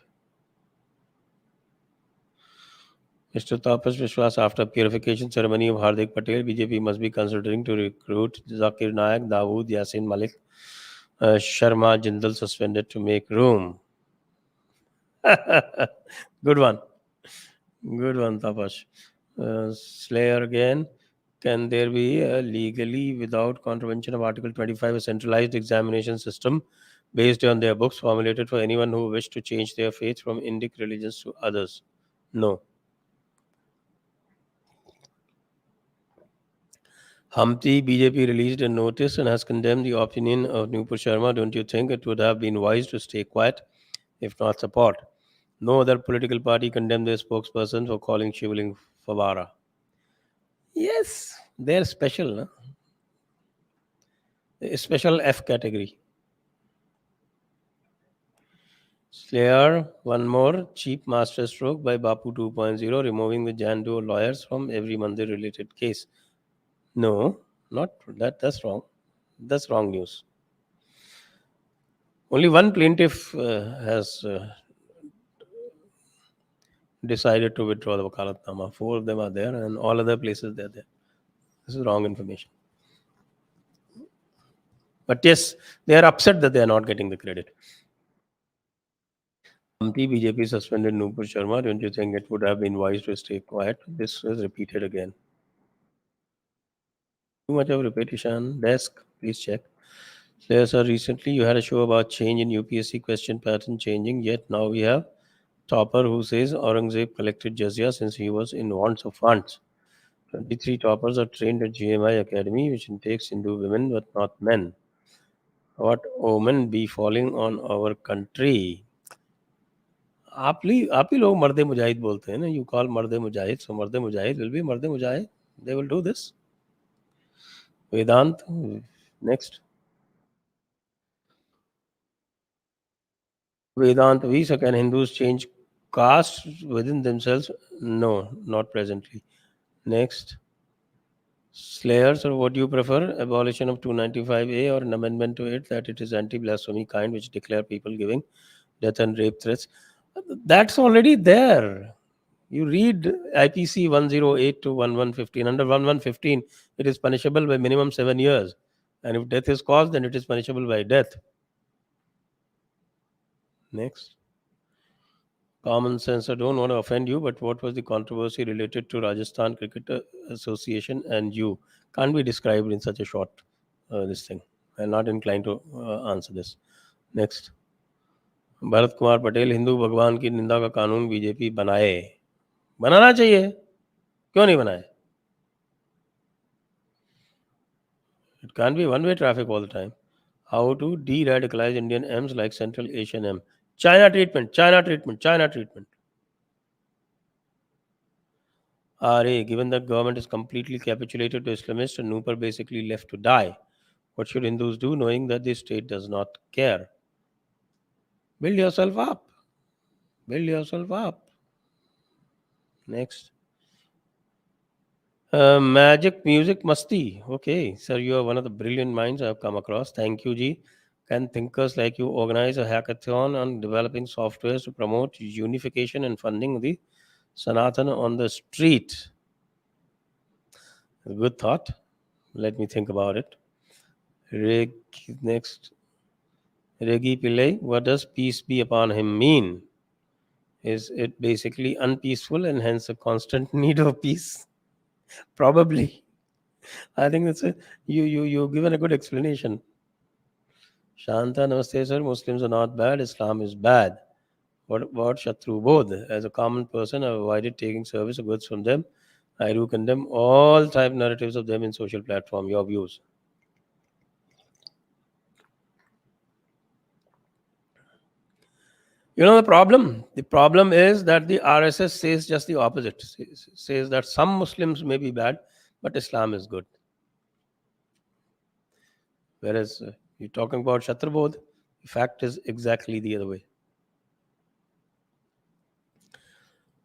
Mr. Tapas Vishwas, after purification ceremony of Hardik Patel, BJP must be considering to recruit Zakir Naik, Dawood, Yasin Malik, Sharma Jindal suspended to make room. Good one. Good one, Tapas. Slayer again. Can there be a legally, without contravention of Article 25, a centralized examination system based on their books formulated for anyone who wished to change their faith from Indic religions to others? No. Humpty, BJP released a notice and has condemned the opinion of Nupur Sharma. Don't you think it would have been wise to stay quiet, if not support? No other political party condemned their spokesperson for calling Shivling Favara. Yes, they're special, no? A special F category. Slayer, one more cheap masterstroke by Bapu 2.0, removing the Jando lawyers from every Mandir related case. No, not that. That's wrong. That's wrong news. Only one plaintiff has decided to withdraw the wakalatnama. 4 of them are there, and all other places they're there. This is wrong information. But yes, they are upset that they are not getting the credit. BJP suspended Nupur Sharma. Don't you think it would have been wise to stay quiet? This is repeated again. Too much of repetition. Desk, please check. Sir, recently you had a show about change in UPSC question pattern changing, yet now we have topper who says Aurangzeb collected jizya since he was in wants of funds. 23 toppers are trained at GMI Academy, which takes Hindu women but not men. What omen be falling on our country? आप ही लोग मर्दे मुजाहिद बोलते हैं ना. You call मर्दे मुजाहिद, so मर्दे मुजाहिद will be मर्दे मुजाहिद. They will do this. Vedant, next. Vedant V, so can Hindus change castes within themselves? No, not presently. Next. Slayers, or what do you prefer? Abolition of 295A or an amendment to it that it is anti-blasphemy kind which declare people giving death and rape threats? That's already there. You read IPC 108 to 1115. Under 1115, it is punishable by minimum 7 years. And if death is caused, then it is punishable by death. Next. Common sense. I don't want to offend you, but what was the controversy related to Rajasthan Cricket Association and you? Can't be described in such a short this thing. I'm not inclined to answer this. Next. Bharat Kumar Patel, Hindu भगवान की निंदा का कानून BJP बनाए. बनाना चाहिए. क्यों नहीं बनाए? It can't be one-way traffic all the time. How to de-radicalize Indian M's like Central Asian M? China treatment, China treatment, China treatment. RA, given that government is completely capitulated to Islamists and Nupur basically left to die, what should Hindus do knowing that the state does not care? Build yourself up. Build yourself up. Next. Magic music masti. Okay, sir, you are one of the brilliant minds I have come across. Thank you, Ji. Can thinkers like you organize a hackathon on developing softwares to promote unification and funding the Sanatan on the street? A good thought. Let me think about it. Reg, next. Regi Pillai, what does peace be upon him mean? Is it basically unpeaceful and hence a constant need of peace? Probably. I think that's a you've given a good explanation. Shanta Namaste sir, Muslims are not bad, Islam is bad. What about Shatru Bodh? As a common person, I've avoided taking service or goods from them. I do condemn all type narratives of them in social platform. Your views. You know the problem? The problem is that the RSS says just the opposite. Says that some Muslims may be bad, but Islam is good. Whereas you're talking about Shatrabodh, the fact is exactly the other way.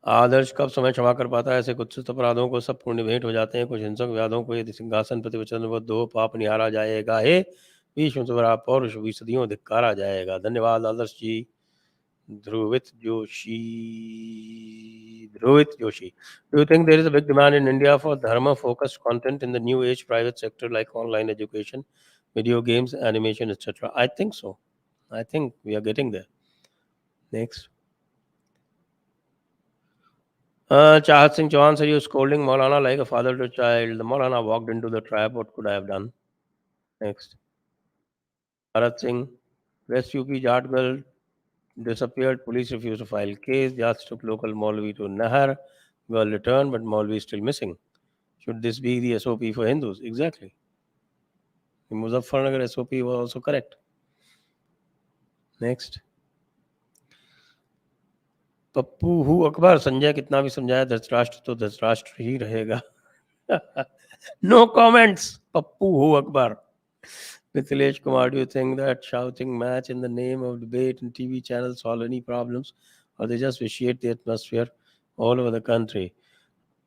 आदर्श कब समय क्षमा कर पाता है? ऐसे कुछ अपराधों को सब पुण्य भेंट हो जाते हैं, कुछ हिंसक व्याधों को यदि सिंहासन प्रतिवचन वो दो पाप निहारा जाएगा, हे विष्णु तुम्हारा पौरुष भी सदियों धिक्कारा जाएगा. धन्यवाद Adarsh ji. Dhruvit Joshi. Dhruvit Joshi. Do you think there is a big demand in India for dharma focused content in the new age private sector like online education, video games, animation, etc.? I think so. I think we are getting there. Next. Chahat Singh Chauhan said, "You scolding Maulana like a father to a child. The Maulana walked into the trap. What could I have done?" Next. Bharat Singh, West UP Jat girl disappeared. Police refused to file case. Jats took local Maulvi to Nahar. Girl returned, but Maulvi is still missing. Should this be the SOP for Hindus? Exactly. The Muzaffarnagar SOP was also correct. Next. Pappu who Akbar, Sanjay कितना भी समझाया धृतराष्ट्र तो धृतराष्ट्र ही रहेगा. No comments. Pappu Hu Akbar. Mithilesh Kumar, do you think that shouting match in the name of debate and TV channels solve any problems, or they just vitiate the atmosphere all over the country?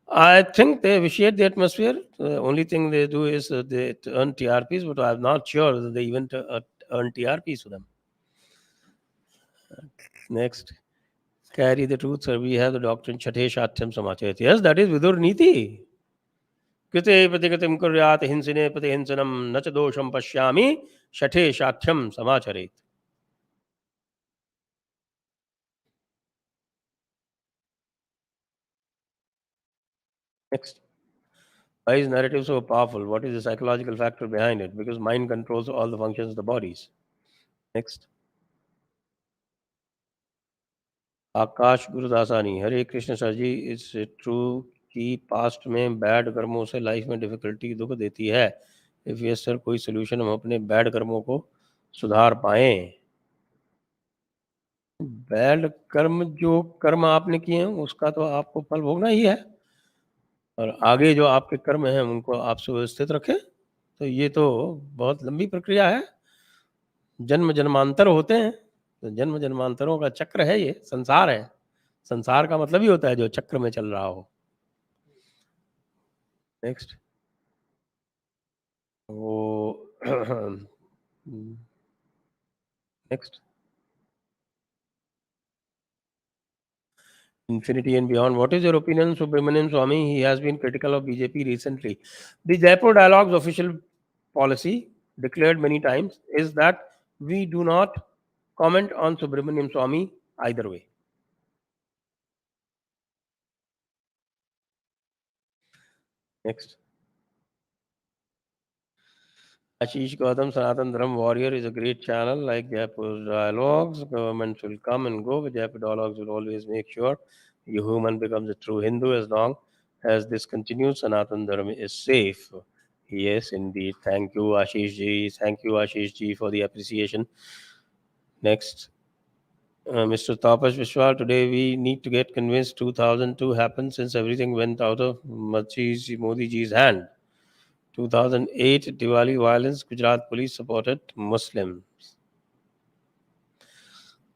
I think they vitiate the atmosphere. The only thing they do is they earn TRPs, but I'm not sure that they even earn TRPs for them. Next. Carry the truth, sir. We have the doctrine Chate Shatyam Samachayat. Yes, that is Vidur Niti. कृते प्रतिगतिं कुर्यात् हिंसिने प्रतिहिंसनं न च दोषं पश्यामि शठे शाठ्यं समाचरेत्. Next. Why is narrative so powerful? What is the psychological factor behind it? Because mind controls all the functions of the bodies. Next. Akash Gurudasani, Hare Krishna sir ji, it's true कि past में bad कर्मों से लाइफ में डिफिकल्टी दुख देती है? इफ यस सर, कोई solution हम अपने बैड कर्मों को सुधार पाएं? बैड कर्म, जो कर्म आपने किए हैं उसका तो आपको फल भोगना ही है, और आगे जो आपके कर्म हैं उनको आप सुव्यवस्थित रखें. तो ये तो बहुत लंबी प्रक्रिया है, जन्म जन्मांतर होते हैं. तो जन्म जन्मांतरों का चक्र है, ये संसार है. संसार का मतलब ही होता है जो चक्र में चल रहा हो. नेक्स्ट. वो next. Infinity and beyond. What is your opinion on Subramanian Swami? He has been critical of BJP recently. The Jaipur Dialogue's official policy, declared many times, is that we do not comment on Subramanian Swami either way. Next. Ashish Gautam, Sanatan Dharma Warrior is a great channel like Jaipur Dialogues. Governments will come and go, but Jaipur Dialogues will always make sure the human becomes a true Hindu as long As this continues, Sanatan Dharma is safe. Yes, indeed. Thank you, Ashish ji. Thank you, Ashish ji, for the appreciation. Next, Mr. Tapash Vishwal. Today we need to get convinced 2002 happened since everything went out of Modi ji's hand. 2008 Diwali violence, Gujarat police supported Muslims.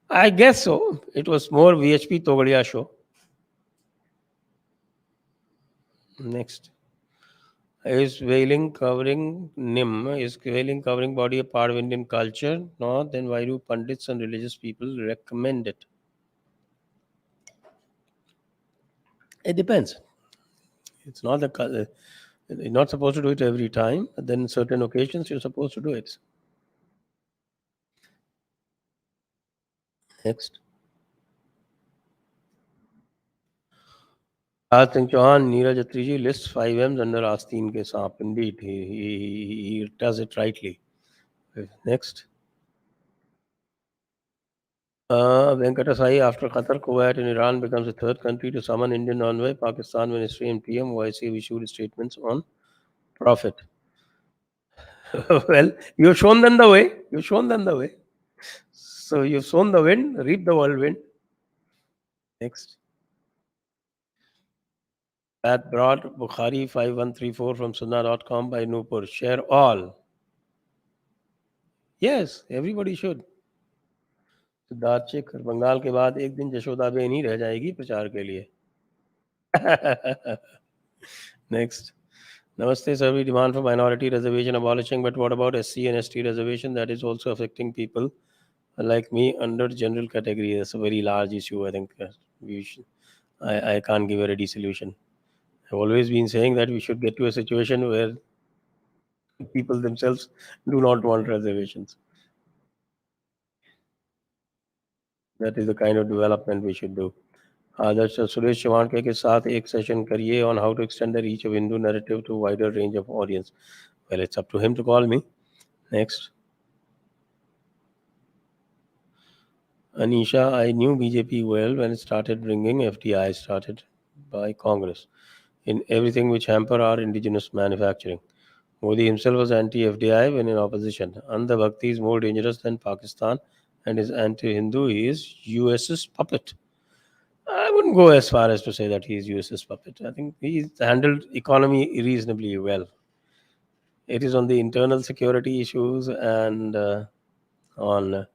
I guess so. It was more VHP Togadia show. Next. Is whaling covering body a part of Indian culture? No, then why do pundits and religious people recommend it? It depends. It's not you're not supposed to do it every time, but then certain occasions you're supposed to do it. Next. Raj Singh Chauhan, Neeraj Atriji lists 5 M's under Asteen ke Saap. Indeed, he does it rightly. Next. Venkatasai, after Qatar, Kuwait and Iran becomes the third country to summon Indian envoy, Pakistan Ministry and PM YC have issued statements on profit. Well, you've shown them the way. You've shown them the way. So you've sown the wind, reap the whirlwind. Next. That brought Bukhari 5134 from sunnah.com by Nupur. Share all. Yes, everybody should. Siddharth Shekhar, Bengal के बाद एक दिन Jashoda Ben ही रह जाएगी प्रचार के लिए. Next. Namaste, sir. We demand for minority reservation abolishing, but what about SC and ST reservation? That is also affecting people like me under general category. That's a very large issue. I think I can't give a ready solution. I've always been saying that we should get to a situation where people themselves do not want reservations. That is the kind of development we should do. आदर्श सुरेश चौहान के साथ एक session करिए on how to extend the reach of Hindu narrative to a wider range of audience. Well, it's up to him to call me. Next. Anisha, I knew BJP well when it started bringing FDI started by Congress in everything which hamper our indigenous manufacturing. Modi himself was anti-FDI when in opposition. Andha Bhakti is more dangerous than Pakistan and is anti-Hindu. He is US's puppet. I wouldn't go as far as to say that he is US's puppet. I think he's handled economy reasonably well. It is on the internal security issues and on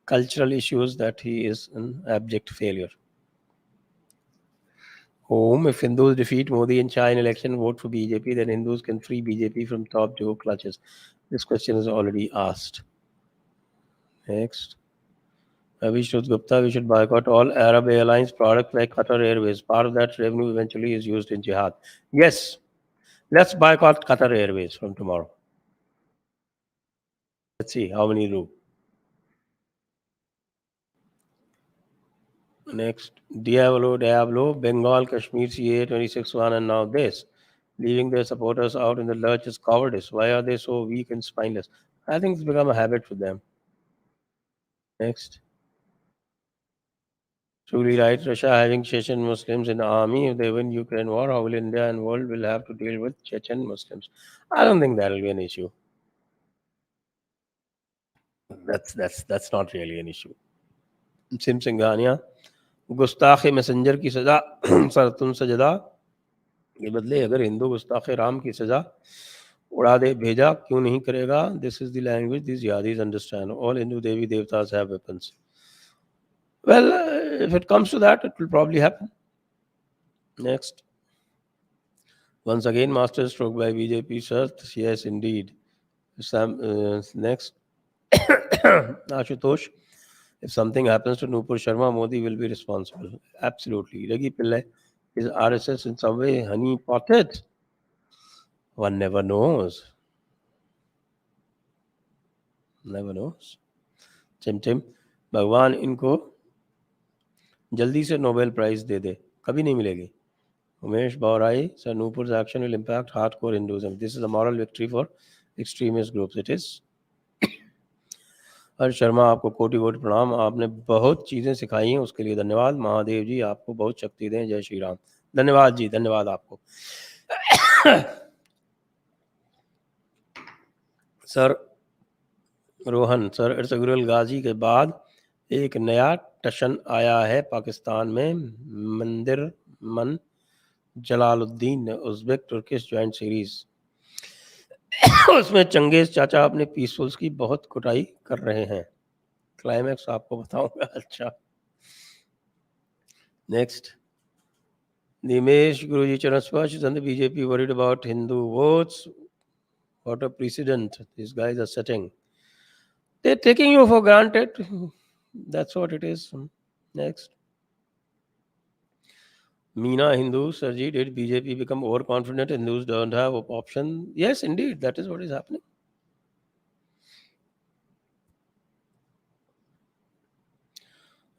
cultural issues that he is an abject failure. If Hindus defeat Modi in China election, vote for BJP, then Hindus can free BJP from top duo clutches. This question is already asked. Next. Vishnu Gupta, we should boycott all Arab Airlines products like Qatar Airways. Part of that revenue eventually is used in jihad. Yes, let's boycott Qatar Airways from tomorrow. Let's see how many do. Next, Diablo, Bengal, Kashmir, CA 26-1, and now this. Leaving their supporters out in the lurch is cowardice. Why are they so weak and spineless? I think it's become a habit for them. Next. Truly right, Russia having Chechen Muslims in the army. If they win Ukraine war, how will India and world will have to deal with Chechen Muslims? I don't think that will be an issue. That's not really an issue. Sim Singhania, गुस्ताख messenger की सजा सरतुन सजदा के बदले अगर हिंदू गुस्ताख राम की सजा उड़ा दे भेजा क्यों नहीं करेगा. This is the language these yadis understand. All Hindu devi devtas have weapons. Well, if it comes to that, it will probably happen. Next. Once again, master stroke by BJP, sir. Yes, indeed. Next. Ashutosh. If something happens to Nupur Sharma, Modi will be responsible. Absolutely. Ragi Pillai is RSS in some way honey potted. One never knows. Never knows. Tim, भगवान इनको जल्दी से Nobel prize दे दे. कभी नहीं मिलेगी. Umesh Baurai, Sir Nupur's action will impact hardcore Hinduism. This is a moral victory for extremist groups. It is. हर्ष शर्मा, आपको कोटि कोटि प्रणाम. आपने बहुत चीज़ें सिखाई हैं, उसके लिए धन्यवाद. महादेव जी आपको बहुत शक्ति दें. जय श्री राम. धन्यवाद जी, धन्यवाद आपको। सर रोहन, सर इर्तगुल गाजी के बाद एक नया टशन आया है पाकिस्तान में। मंदिर मन Jalaluddin Uzbek Turkish joint series. उसमें चंगेज चाचा अपने पीसफुल्स की बहुत कुटाई कर रहे हैं। क्लाइमैक्स आपको बताऊंगा। अच्छा, नेक्स्ट। निमेश गुरुजी चरण स्पर्श and the BJP worried about Hindu votes. What a precedent these guys are setting. They're taking you for granted. That's what it is. Next. Meena Hindu, Sarji, did BJP become overconfident? Hindus don't have option? Yes, indeed. That is what is happening.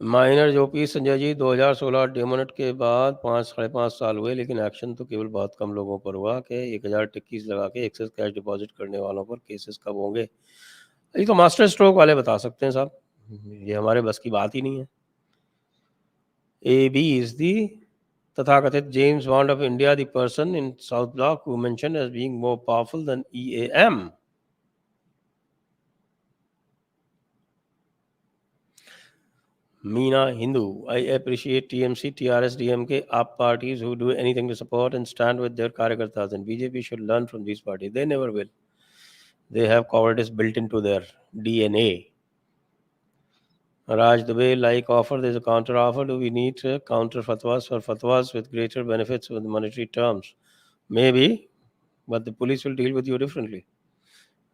Minor जो P Sanjay ji 2016 डेमोनेट के बाद 5-5.5 साल हुए, लेकिन action तो केवल बहुत कम लोगों पर हुआ कि 1000 टिक्कीज लगा के एक्सेस कैश डिपॉजिट करने वालों पर केसेस कब होंगे? ये तो मास्टर स्ट्रोक वाले बता सकते हैं साहब, ये हमारे बस की बात ही नहीं है। ए बी इज दी तथाकथित James Bond of India, the person in South Block who mentioned as being more powerful than EAM. Meena Hindu, I appreciate TMC, TRS, DMK, UP parties who do anything to support and stand with their karyakartas, and BJP should learn from these parties. They never will. They have cowardice built into their DNA. Raj Dubey, like offer, there's a counter offer. Do we need counter fatwas for fatwas with greater benefits with monetary terms? Maybe, but the police will deal with you differently.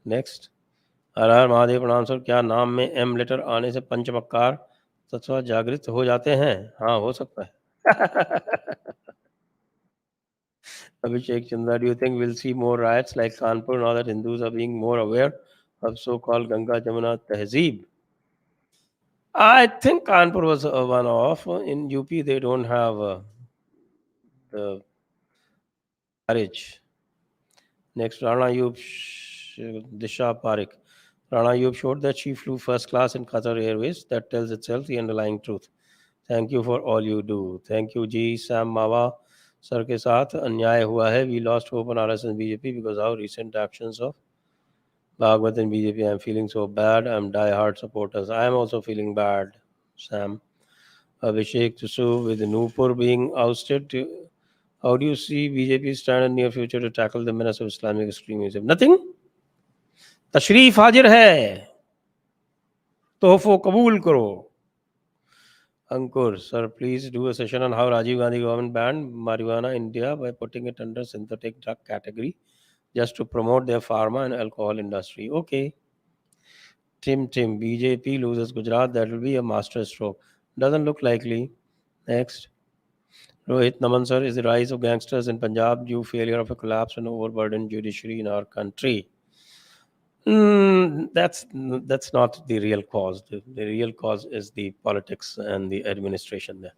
Next. हर महादेव प्रणाम sir, क्या नाम में M letter आने से पंचमक्कार तत्व जागृत हो जाते हैं? हाँ, हो सकता है। Abhishek Chandra, do you think we'll see more riots like Kanpur now that Hindus are being more aware of so-called Ganga Jamuna Tehzeeb? I think Kanpur was a one-off. In UP, they don't have the courage. Next, Rana Ayub Disha Parekh. Rana Ayub showed that she flew first class in Qatar Airways. That tells itself the underlying truth. Thank you for all you do. Thank you, Ji. Sam Mawa sir के साथ अन्याय हुआ है. We lost hope on RS and BJP because our recent actions of Bhagwat and BJP. I'm feeling so bad. I'm die-hard supporters. I am also feeling bad, Sam. Abhishek Tusu, with Nupur being ousted, how do you see BJP stand in near future to tackle the menace of Islamic extremism? Nothing. तशरीफ हाजिर है, तोहफो कबूल करो. Ankur, sir, please do a session on how Rajiv Gandhi government banned marijuana in India by putting it under synthetic drug category just to promote their pharma and alcohol industry. Okay. Tim, BJP loses Gujarat. That will be a master stroke. Doesn't look likely. Next. Rohit Naman, sir, is the rise of gangsters in Punjab due failure of a collapsed and overburdened judiciary in our country? That's not the real cause. The real cause is the politics and the administration there.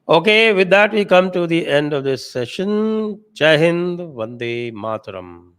Okay, with that we come to the end of this session. Jai Hind, Vande Mataram.